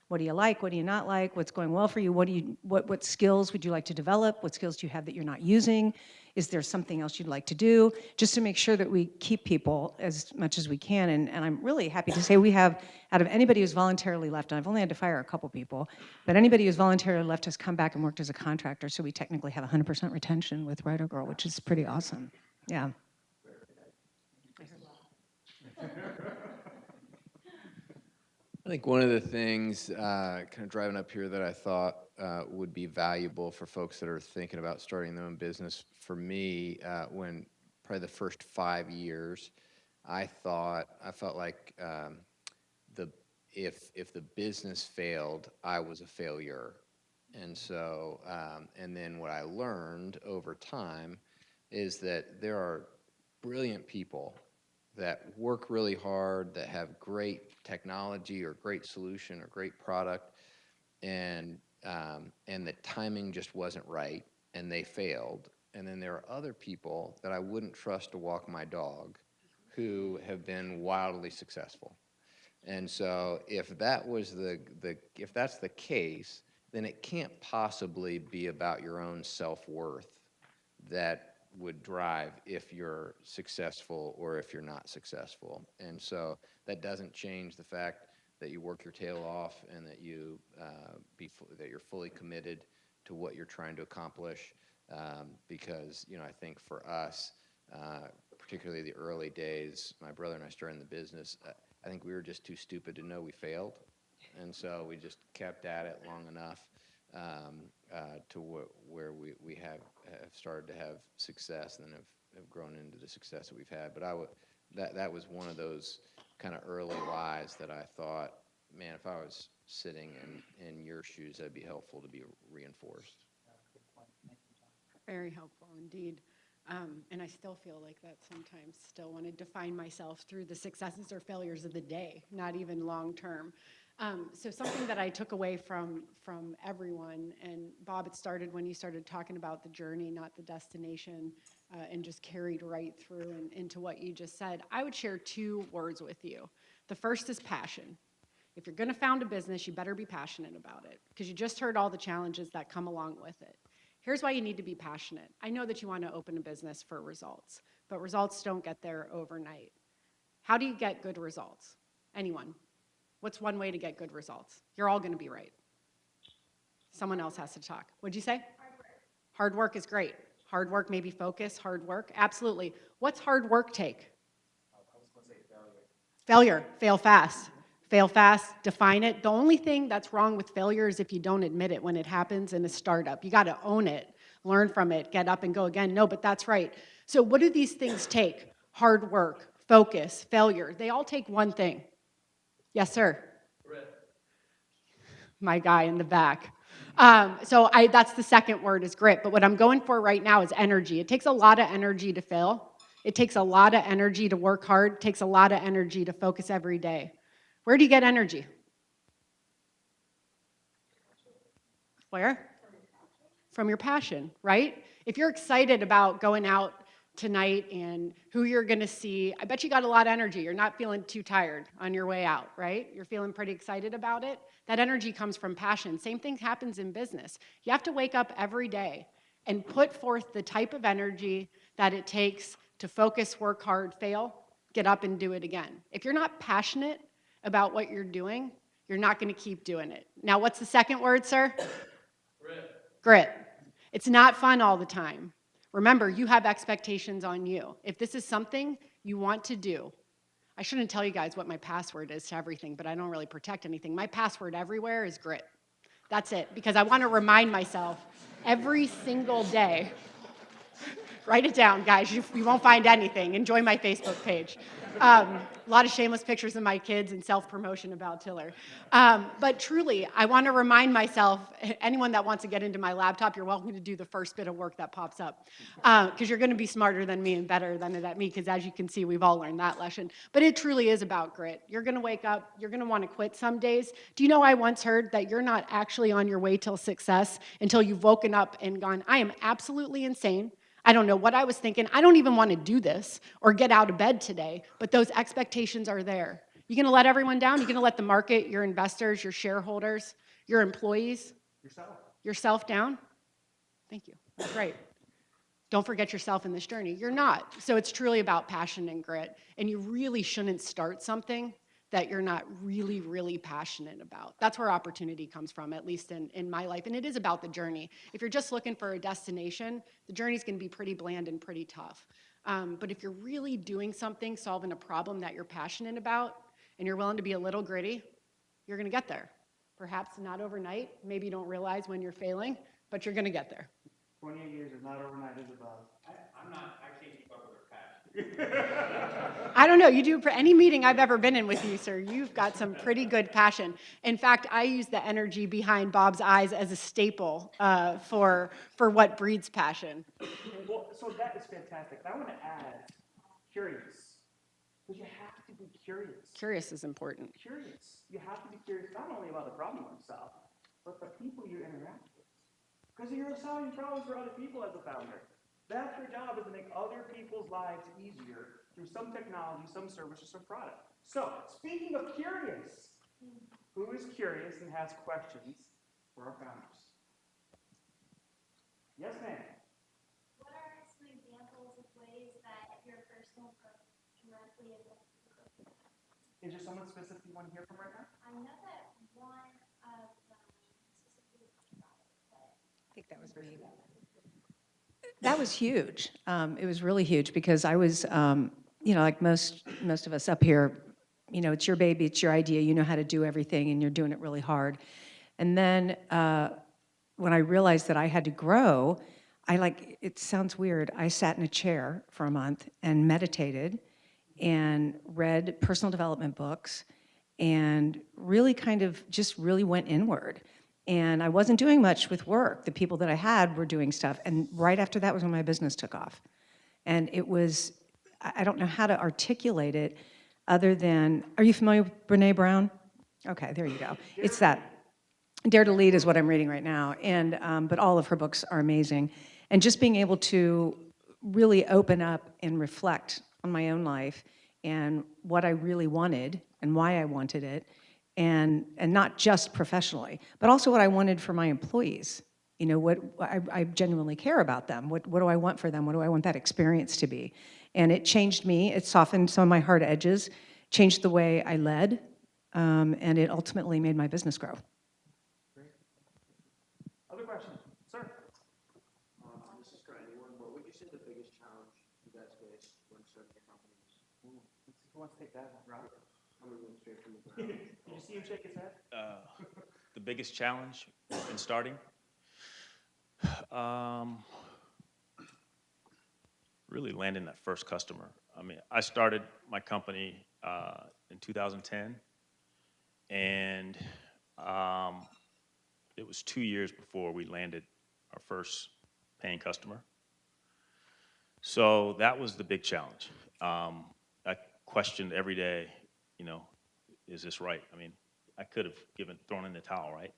D: what do you like? What do you not like? What's going well for you? What skills would you like to develop? What skills do you have that you're not using? Is there something else you'd like to do? Just to make sure that we keep people as much as we can. And I'm really happy to say we have, out of anybody who's voluntarily left, and I've only had to fire a couple people, but anybody who's voluntarily left has come back and worked as a contractor, so we technically have 100% retention with Ryder Girl, which is pretty awesome. Yeah.
F: I think one of the things kind of driving up here that I thought would be valuable for folks that are thinking about starting their own business, for me, when probably the first 5 years, I felt like if the business failed, I was a failure. And so, and then what I learned over time is that there are brilliant people that work really hard, that have great technology or great solution or great product, and the timing just wasn't right, and they failed. And then there are other people that I wouldn't trust to walk my dog who have been wildly successful. And so if that was if that's the case, then it can't possibly be about your own self-worth that would drive if you're successful or if you're not successful. And so that doesn't change the fact that you work your tail off and that you that you're fully committed to what you're trying to accomplish. Because I think for us, particularly the early days, my brother and I started in the business. I think we were just too stupid to know we failed, and so we just kept at it long enough to where we have started to have success, and then have grown into the success that we've had. But that was one of those kind of early whys that I thought, man, if I was sitting in your shoes, that'd be helpful to be reinforced.
E: Very helpful indeed. And I still feel like that sometimes, still want to define myself through the successes or failures of the day, not even long term. So something that I took away from everyone, and Bob, it started when you started talking about the journey, not the destination, and just carried right through and into what you just said. I would share 2 words with you. The first is passion. If you're going to found a business, you better be passionate about it, because you just heard all the challenges that come along with it. Here's why you need to be passionate. I know that you want to open a business for results, but results don't get there overnight. How do you get good results? Anyone? What's one way to get good results? You're all going to be right. Someone else has to talk. What'd you say? Hard work. Hard work is great. Hard work, maybe focus, hard work. Absolutely. What's hard work take?
A: I was going to say failure.
E: Failure. Fail fast. Fail fast, define it. The only thing that's wrong with failure is if you don't admit it when it happens in a startup. You got to own it, learn from it, get up and go again. No, but that's right. So what do these things take? Hard work, focus, failure. They all take one thing. Yes, sir? Grit. My guy in the back. That's the second word is grit. But what I'm going for right now is energy. It takes a lot of energy to fail. It takes a lot of energy to work hard, it takes a lot of energy to focus every day. Where do you get energy? Where? From your passion, right? If you're excited about going out tonight and who you're gonna see, I bet you got a lot of energy. You're not feeling too tired on your way out, right? You're feeling pretty excited about it. That energy comes from passion. Same thing happens in business. You have to wake up every day and put forth the type of energy that it takes to focus, work hard, fail, get up and do it again. If you're not passionate about what you're doing, you're not gonna keep doing it. Now, what's the second word, sir? Grit. It's not fun all the time. Remember, you have expectations on you. If this is something you want to do, I shouldn't tell you guys what my password is to everything, but I don't really protect anything. My password everywhere is grit. That's it, because I want to remind myself every single day. Write it down, guys. You won't find anything. Enjoy my Facebook page. A lot of shameless pictures of my kids and self-promotion about Tiller. But truly, I want to remind myself, anyone that wants to get into my laptop, you're welcome to do the first bit of work that pops up. Because you're going to be smarter than me and better than at me, because as you can see, we've all learned that lesson. But it truly is about grit. You're going to wake up, you're going to want to quit some days. Do you know I once heard that you're not actually on your way till success until you've woken up and gone, I am absolutely insane. I don't know what I was thinking. I don't even want to do this or get out of bed today, but those expectations are there. You going to let everyone down? You going to let the market, your investors, your shareholders, your employees, yourself down? Thank you. That's right. Don't forget yourself in this journey. You're not. So it's truly about passion and grit, and you really shouldn't start something that you're not really, really passionate about. That's where opportunity comes from, at least in my life. And it is about the journey. If you're just looking for a destination, the journey's gonna be pretty bland and pretty tough. But if you're really doing something, solving a problem that you're passionate about, and you're willing to be a little gritty, you're gonna get there. Perhaps not overnight, maybe you don't realize when you're failing, but you're gonna get there.
A: 28 years is not overnight, is it, Bob?
B: I can't keep up with her passion.
E: I don't know, you do, for any meeting I've ever been in with you, sir, you've got some pretty good passion. In fact, I use the energy behind Bob's eyes as a staple for what breeds passion.
A: Well, so that is fantastic. I want to add curious, because you have to be curious.
E: Curious is important.
A: Curious. You have to be curious not only about the problem itself, but the people you interact with. Because you're solving problems for other people as a founder. That's your job, is to make other people's lives easier through some technology, some service, or some product. So, speaking of curious, who is curious and has questions for our founders? Yes, ma'am.
G: What are some examples of ways that your personal growth directly affects the growth of the company?
A: Is there someone specific you want to hear from right now?
G: I know that one of them specifically talked about it, but
D: I think that was me. That was huge. It was really huge because I was, like most of us up here, it's your baby, it's your idea, you know how to do everything, and you're doing it really hard. And then when I realized that I had to grow, it sounds weird, I sat in a chair for a month and meditated and read personal development books and really kind of just really went inward. And I wasn't doing much with work. The people that I had were doing stuff. And right after that was when my business took off. And it was, I don't know how to articulate it other than, are you familiar with Brené Brown? Okay, there you go. It's that. Dare to Lead is what I'm reading right now. And, but all of her books are amazing. And just being able to really open up and reflect on my own life and what I really wanted and why I wanted it. And not just professionally, but also what I wanted for my employees. What I genuinely care about them. What do I want for them? What do I want that experience to be? And it changed me. It softened some of my hard edges, changed the way I led, and it ultimately made my business grow.
A: Great. Other questions? Sir?
H: This is for anyone. What would you say the biggest challenge you guys faced when starting your company is?
A: Who wants to take that one? Robert?
H: I'm going to go straight from the ground.
A: Did you see him shake his head?
C: The biggest challenge in starting? Really landing that first customer. I mean, I started my company in 2010, and it was 2 years before we landed our first paying customer. So that was the big challenge. I questioned every day, you know, is this right? I mean, I could have thrown in the towel, right?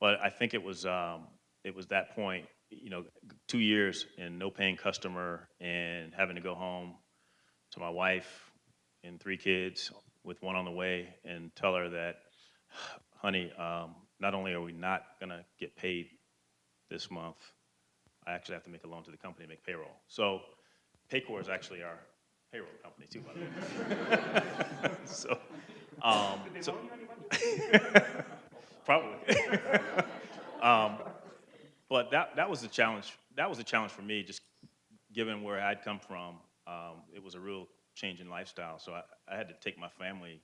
C: But I think it was that point, you know, 2 years and no paying customer and having to go home to my wife and 3 kids with one on the way and tell her that, honey, not only are we not gonna get paid this month, I actually have to make a loan to the company to make payroll. So Paycor is actually our payroll company too, by the way. So,
A: Did they
C: so
A: loan you any money?
C: probably. But that was the challenge. That was a challenge for me, just given where I'd come from. It was a real change in lifestyle. So I had to take my family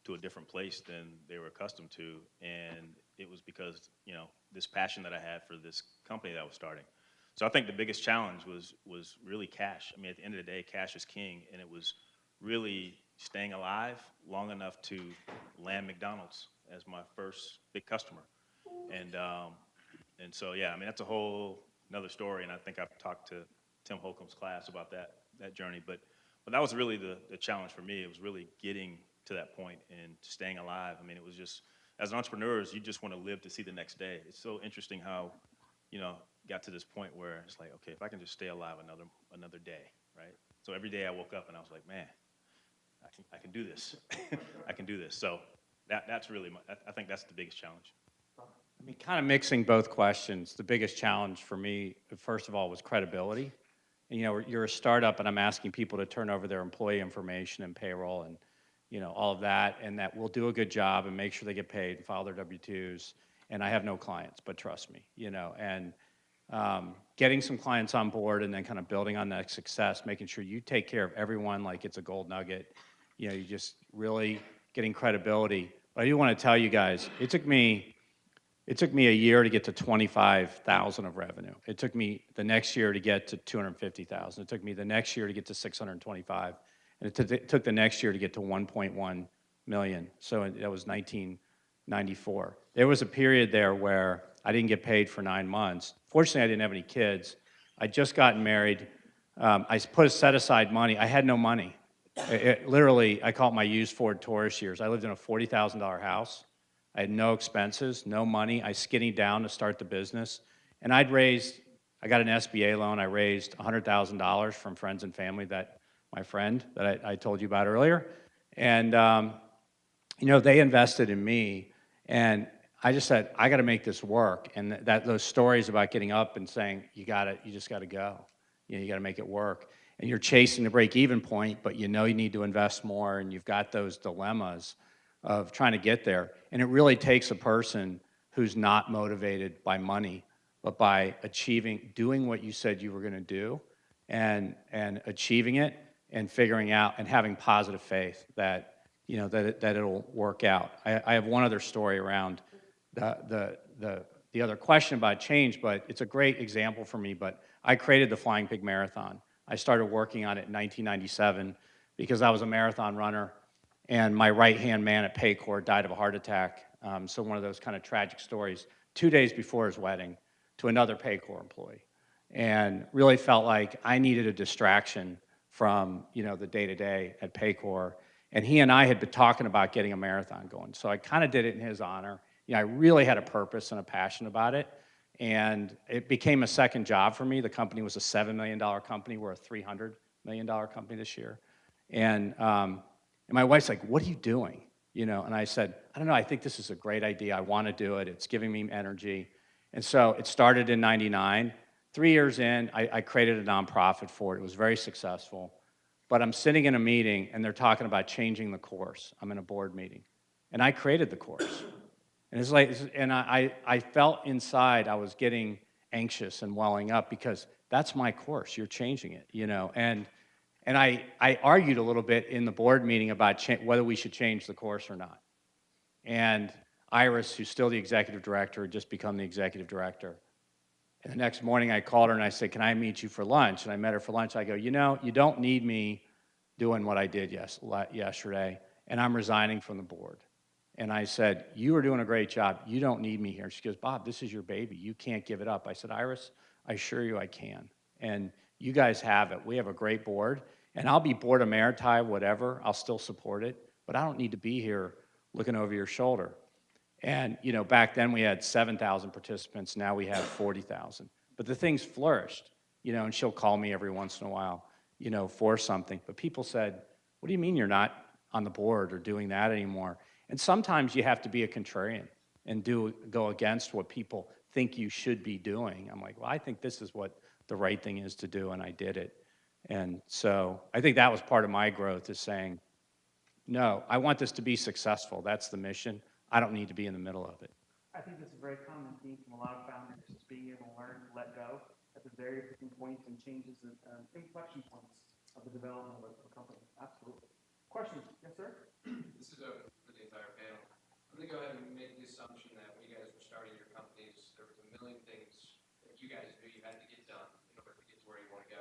C: to a different place than they were accustomed to. And it was because, you know, this passion that I had for this company that I was starting. So I think the biggest challenge was really cash. I mean, at the end of the day, cash is king. And it was really staying alive long enough to land McDonald's as my first big customer. And so, yeah, I mean, that's a whole another story. And I think I've talked to Tim Holcomb's class about that journey. But that was really the challenge for me. It was really getting to that point and staying alive. I mean, it was just, as entrepreneurs, you just want to live to see the next day. It's so interesting how, you know, got to this point where it's like, okay, if I can just stay alive another day, right? So every day I woke up and I was like, man, I can do this. I can do this. So that's really I think that's the biggest challenge.
B: I mean, kind of mixing both questions, the biggest challenge for me, first of all, was credibility. And, you know, you're a startup, and I'm asking people to turn over their employee information and payroll and, you know, all of that, and that we'll do a good job and make sure they get paid and file their W-2s. And I have no clients, but trust me, you know, and getting some clients on board and then kind of building on that success, making sure you take care of everyone like it's a gold nugget. You know, you just really getting credibility. But I do want to tell you guys, it took me a year to get to 25,000 of revenue. It took me the next year to get to 250,000. It took me the next year to get to 625, and it took the next year to get to 1.1 million. So that was 1994. There was a period there where I didn't get paid for 9 months. Fortunately, I didn't have any kids. I'd just gotten married. I set aside money. I had no money. Literally, I call it my used Ford Taurus years. I lived in a $40,000 house. I had no expenses, no money. I skinnied down to start the business. And I got an SBA loan. I raised $100,000 from friends and family, my friend that I told you about earlier. And, you know, they invested in me. And I just said, I got to make this work. And those stories about getting up and saying, you just got to go. You know, you got to make it work. And you're chasing the break-even point, but you know you need to invest more, and you've got those dilemmas of trying to get there. And it really takes a person who's not motivated by money, but by doing what you said you were going to do, and achieving it, and figuring out and having positive faith that, you know, that it'll work out. I have one other story around the other question about change, but it's a great example for me. But I created the Flying Pig Marathon. I started working on it in 1997 because I was a marathon runner, and my right-hand man at Paycor died of a heart attack. So one of those kind of tragic stories, 2 days before his wedding, to another Paycor employee. And really felt like I needed a distraction from, you know, the day-to-day at Paycor. And he and I had been talking about getting a marathon going. So I kind of did it in his honor. You know, I really had a purpose and a passion about it. And it became a second job for me. The company was a $7 million company. We're a $300 million company this year. And my wife's like, what are you doing? You know, and I said, I don't know, I think this is a great idea. I want to do it. It's giving me energy. And so it started in 99. 3 years in, I created a nonprofit for it. It was very successful. But I'm sitting in a meeting, and they're talking about changing the course. I'm in a board meeting. And I created the course. And it's like, and I felt inside I was getting anxious and welling up because that's my course. You're changing it, you know. And I argued a little bit in the board meeting about whether we should change the course or not. And Iris, who's still the executive director, had just become the executive director. And the next morning I called her and I said, can I meet you for lunch? And I met her for lunch. I go, you know, you don't need me doing what I did yesterday, and I'm resigning from the board. And I said, you are doing a great job. You don't need me here. She goes, Bob, this is your baby. You can't give it up. I said, Iris, I assure you I can. And You guys have it. We have a great board, and I'll be board emeriti, whatever. I'll still support it, but I don't need to be here looking over your shoulder. And, you know, back then we had 7,000 participants. Now we have 40,000. But the thing's flourished, you know, and she'll call me every once in a while, you know, for something. But people said, what do you mean you're not on the board or doing that anymore? And sometimes you have to be a contrarian and go against what people think you should be doing. I'm like, well, I think this is what the right thing is to do, and I did it. And so I think that was part of my growth, is saying, no, I want this to be successful. That's the mission. I don't need to be in the middle of it.
A: I think that's a very common theme from a lot of founders, is being able to learn to let go at the very different points and changes and inflection points of the development of a company. Absolutely. Questions? Yes, sir?
I: This is open for the entire panel. I'm going to go ahead and make the assumption that when you guys were starting your companies, there was a million things that you guys knew you had to get done in order to get to where you want to go.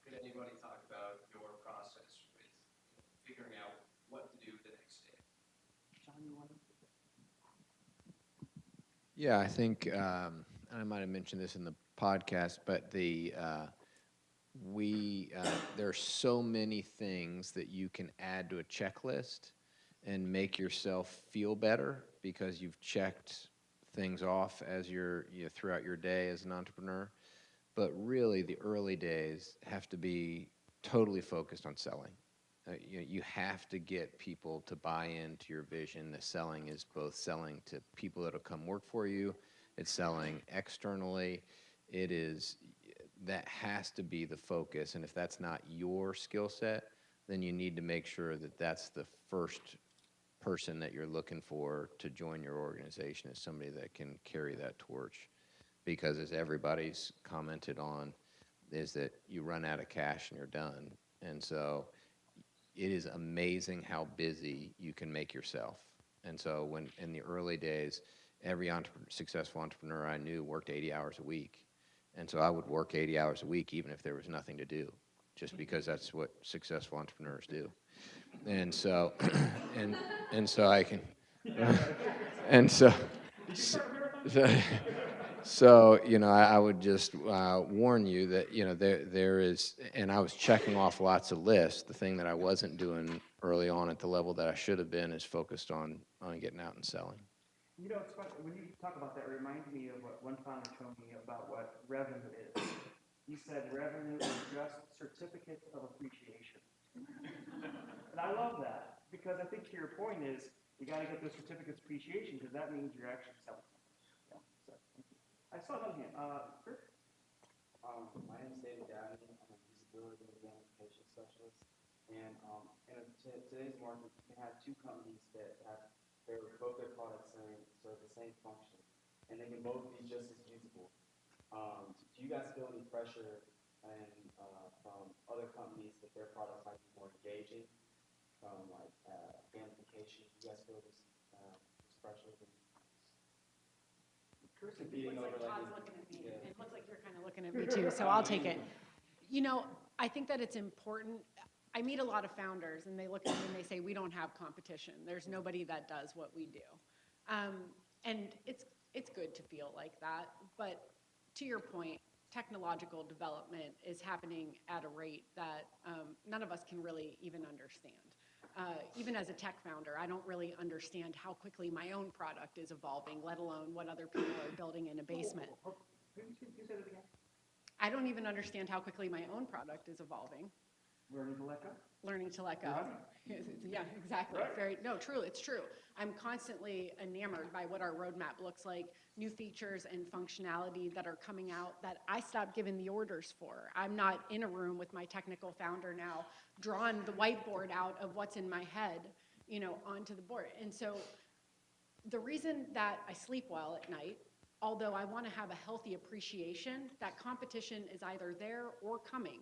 I: Could anybody talk about your process with figuring out what to do the next day?
A: John, you want to?
F: Yeah, I think I might have mentioned this in the podcast, but there are so many things that you can add to a checklist and make yourself feel better because you've checked things off as throughout your day as an entrepreneur. But really, the early days have to be totally focused on selling. You have to get people to buy into your vision. The selling is both selling to people that will come work for you. It's selling externally. That has to be the focus. And if that's not your skill set, then you need to make sure that that's the first person that you're looking for to join your organization, is somebody that can carry that torch. Because as everybody's commented on, is that you run out of cash and you're done. And so it is amazing how busy you can make yourself. And so when in the early days, every successful entrepreneur I knew worked 80 hours a week. And so I would work 80 hours a week even if there was nothing to do, just because that's what successful entrepreneurs do. And so, and so I can, and so you know, I would just warn you that, you know, there is, and I was checking off lots of lists. The thing that I wasn't doing early on at the level that I should have been is focused on getting out and selling.
A: You know, it's funny, when you talk about that, it reminds me of what one founder told me about what revenue is. He said revenue is just certificates of appreciation. And I love that, because I think to your point is, you got to get those certificates of appreciation, because that means you're actually selling something. Yeah, so, thank you. I saw another hand. Chris?
H: My name is David Downey. I'm a usability and gamification specialist. And in today's market, you can have two companies that have both their products serve the same function, and they can both be just as usable. Do you guys feel any pressure from other companies that their products might be more engaging, from like gamification? Do you guys feel this pressure?
A: Chris,
E: It looks like Todd's looking at me. It looks like you're kind of looking at me too, so I'll take it. You know, I think that it's important. I meet a lot of founders, and they look at me and they say, we don't have competition. There's nobody that does what we do. And it's good to feel like that. But to your point, technological development is happening at a rate that none of us can really even understand. Even as a tech founder, I don't really understand how quickly my own product is evolving, let alone what other people are building in a basement.
A: Can you say that again?
E: I don't even understand how quickly my own product is evolving.
A: Learning to let go?
E: Learning to let go.
A: Right.
E: Yeah, exactly.
A: Right.
E: No, true, it's true. I'm constantly enamored by what our roadmap looks like, new features and functionality that are coming out that I stopped giving the orders for. I'm not in a room with my technical founder now, drawing the whiteboard out of what's in my head, you know, onto the board. And so the reason that I sleep well at night, although I want to have a healthy appreciation that competition is either there or coming,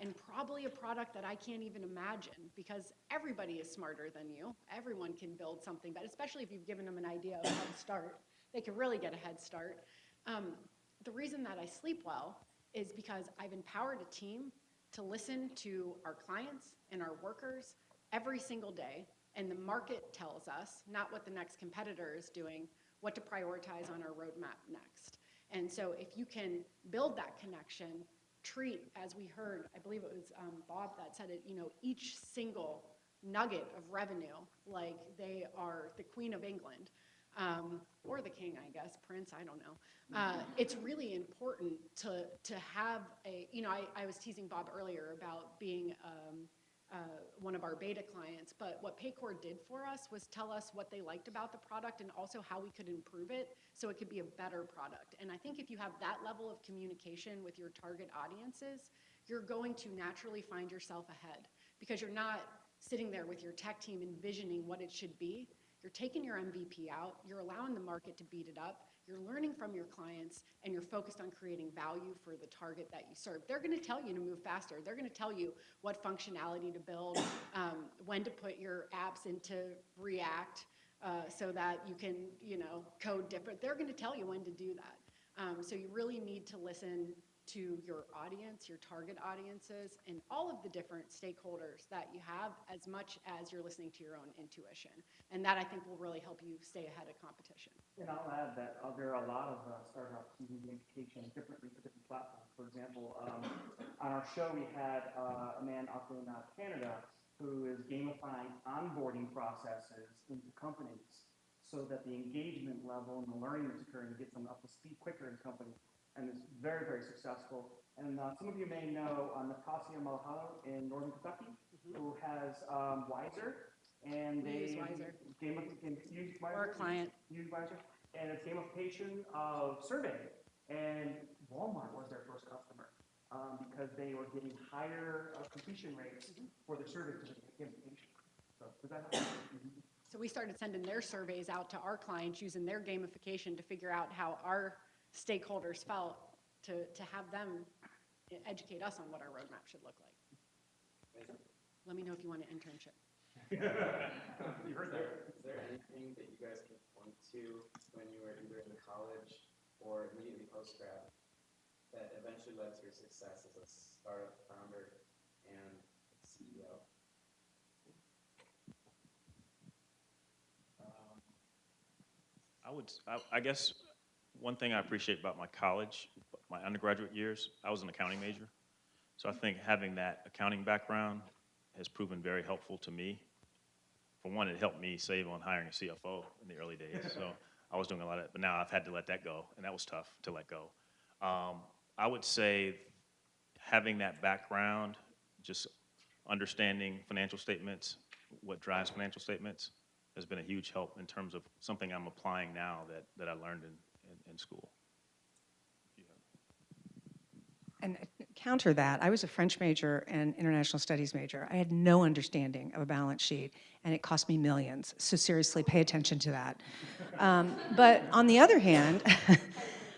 E: and probably a product that I can't even imagine, because everybody is smarter than you. Everyone can build something, but especially if you've given them an idea of how to start, they can really get a head start. The reason that I sleep well is because I've empowered a team to listen to our clients and our workers every single day, and the market tells us, not what the next competitor is doing, what to prioritize on our roadmap next. And so if you can build that connection, treat, as we heard, I believe it was Bob that said it, each single nugget of revenue like they are the Queen of England, or the King, I guess, Prince, I don't know. It's really important to have I was teasing Bob earlier about being one of our beta clients, but what Paycor did for us was tell us what they liked about the product and also how we could improve it so it could be a better product. And I think if you have that level of communication with your target audiences, you're going to naturally find yourself ahead because you're not sitting there with your tech team envisioning what it should be. You're taking your MVP out, you're allowing the market to beat it up, you're learning from your clients, and you're focused on creating value for the target that you serve. They're going to tell you to move faster. They're going to tell you what functionality to build, when to put your apps into React so that you can, code different. They're going to tell you when to do that. So you really need to listen to your audience, your target audiences, and all of the different stakeholders that you have as much as you're listening to your own intuition. And that, I think, will really help you stay ahead of competition.
A: And I'll add that there are a lot of startups using gamification differently for different platforms. For example, on our show, we had a man up in Canada who is gamifying onboarding processes into companies so that the engagement level and the learning that's occurring gets them up to speed quicker in companies. And it's very, very successful. And some of you may know Natasha Malhado in Northern Kentucky, who has Wiser, and
E: We use Wiser.
A: Use Wiser.
E: Or a client.
A: Use Wiser, and it's gamification of surveying. And Walmart was their first customer because they were getting higher completion rates for the survey because of gamification. So does that help?
E: So we started sending their surveys out to our clients using their gamification to figure out how our stakeholders felt to have them educate us on what our roadmap should look like. Let me know if you want an internship.
A: You heard that.
H: Is there anything that you guys can point to when you were either in college or immediately post-grad that eventually led to your success as a startup founder and CEO?
C: I guess one thing I appreciate about my college, my undergraduate years, I was an accounting major. So I think having that accounting background has proven very helpful to me. For one, it helped me save on hiring a CFO in the early days. So I was doing a lot of it, but now I've had to let that go, and that was tough to let go. I would say having that background, just understanding financial statements, what drives financial statements, has been a huge help in terms of something I'm applying now that I learned in school.
D: And counter that, I was a French major and international studies major. I had no understanding of a balance sheet, and it cost me millions. So seriously, pay attention to that. But on the other hand,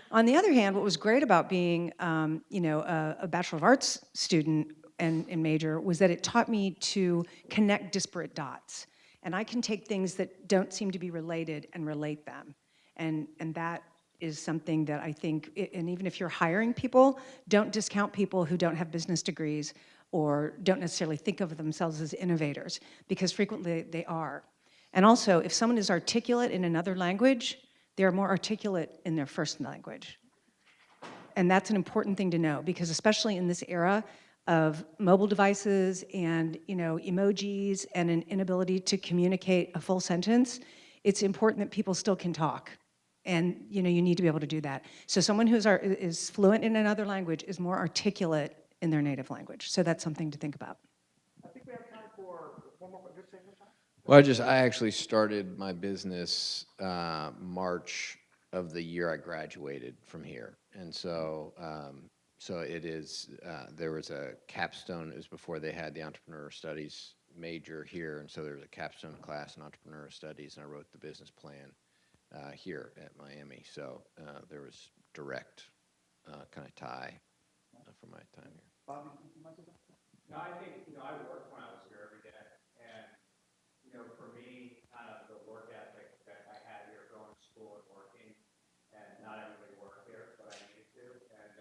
D: what was great about being, a Bachelor of Arts student and major was that it taught me to connect disparate dots. And I can take things that don't seem to be related and relate them. And that is something that I think, and even if you're hiring people, don't discount people who don't have business degrees or don't necessarily think of themselves as innovators, because frequently they are. And also, if someone is articulate in another language, they're more articulate in their first language. And that's an important thing to know, because especially in this era of mobile devices and emojis and an inability to communicate a full sentence, it's important that people still can talk. And you need to be able to do that. So someone who is fluent in another language is more articulate in their native language. So that's something to think about.
A: I think we have time for one more. Just say one time.
F: Well, I actually started my business March of the year I graduated from here. And so it is, there was a capstone, it was before they had the entrepreneur studies major here. And so there was a capstone class in entrepreneur studies, and I wrote the business plan here at Miami. So there was direct kind of tie from my time here.
A: Bobby, you might say something?
B: No, I think, I worked when I was here every day. And, for me, kind of the work ethic that I had here going to school and working, and not everybody worked here, but I needed to. And,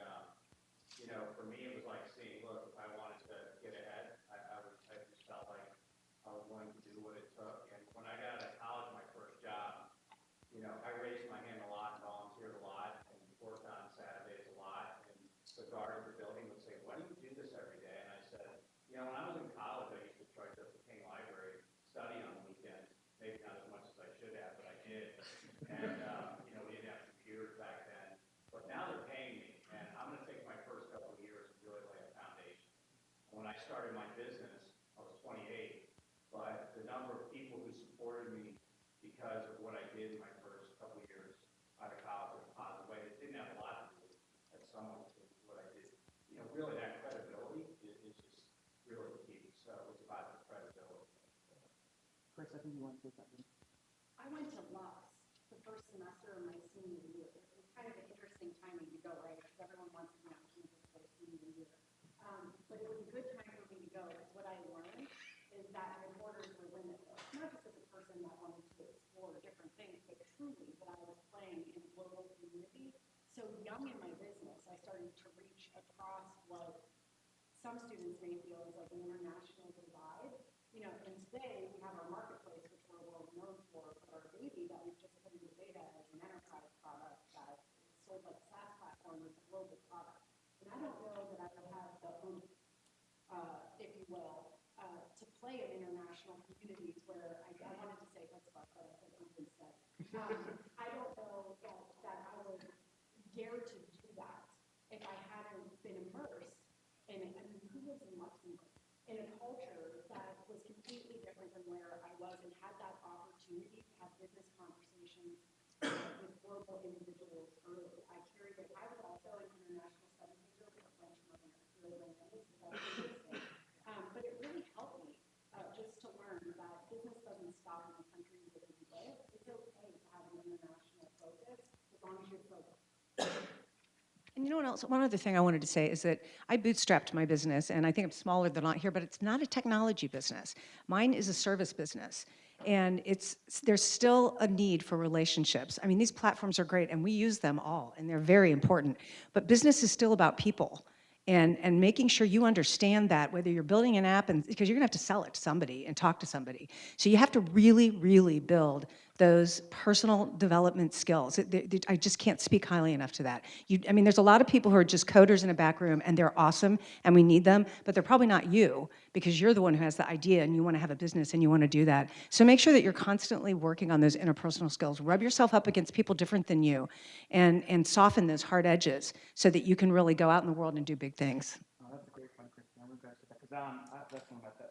B: for me, it was like seeing, look, if I wanted to get ahead, I just felt like I was willing to do what it took. And when I got out of college, my first job, I raised my hand a lot, volunteered a lot, and worked on Saturdays a lot. And the guard of the building would say, You know, when I was in college, I used to try to the King Library, study on the weekends, maybe not as much as I should have, but I did. And, you know, we didn't have computers back then, but now they're paying me, and I'm gonna take my first couple of years and really lay a foundation. When I started my business, I was 28, but the number of people who supported me because of what I did in my first couple of years out of college in a positive way, it didn't have a lot to do at some of what I did. You know, really that credibility is just really key. So it's about the credibility.
A: Chris, I think you want to say something.
J: I went to Lux the first semester of my senior year. It was kind of an interesting timing to go, right? Because everyone wants to be on campus for their senior year. But it was a good time for me to go because what I learned is that my borders were limitless. Not just as a person that wanted to explore different things, but truly that I was playing in a global community. So young in my business, I started to reach across what some students may feel is like an international divide. You know, and today we have our marketplace, which we're well known for, but our baby that we've just put into beta as an enterprise product that is sold like a SaaS platform is a global product. And I don't know that I would have the oomph, if you will, to play in international communities where I wanted to say chutzpah, but I said oomph instead. I don't know that I would dare to do that if I hadn't been immersed in, I mean, who lives in Luxembourg? In a culture that was completely different than where I was and had that opportunity to have business conversations with global individuals early. I carried it. I was also an international studies major with a French minor, really but it really helped me just to learn that business doesn't stop in the country where you live. It's okay to have an international focus as long as you're focused.
D: And you know what else? One other thing I wanted to say is that I bootstrapped my business, and I think I'm smaller than out here, but it's not a technology business. Mine is a service business, and there's still a need for relationships. I mean, these platforms are great, and we use them all, and they're very important. But business is still about people, and making sure you understand that, whether you're building an app, and because you're gonna have to sell it to somebody and talk to somebody. So you have to really, really build those personal development skills. I just can't speak highly enough to that. I mean, there's a lot of people who are just coders in a back room, and they're awesome, and we need them, but they're probably not you, because you're the one who has the idea, and you want to have a business, and you want to do that. So make sure that you're constantly working on those interpersonal skills. Rub yourself up against people different than you, and soften those hard edges so that you can really go out in the world and do big things.
A: Oh, that's a great point, Chris. I'm impressed with that because that's one of my pet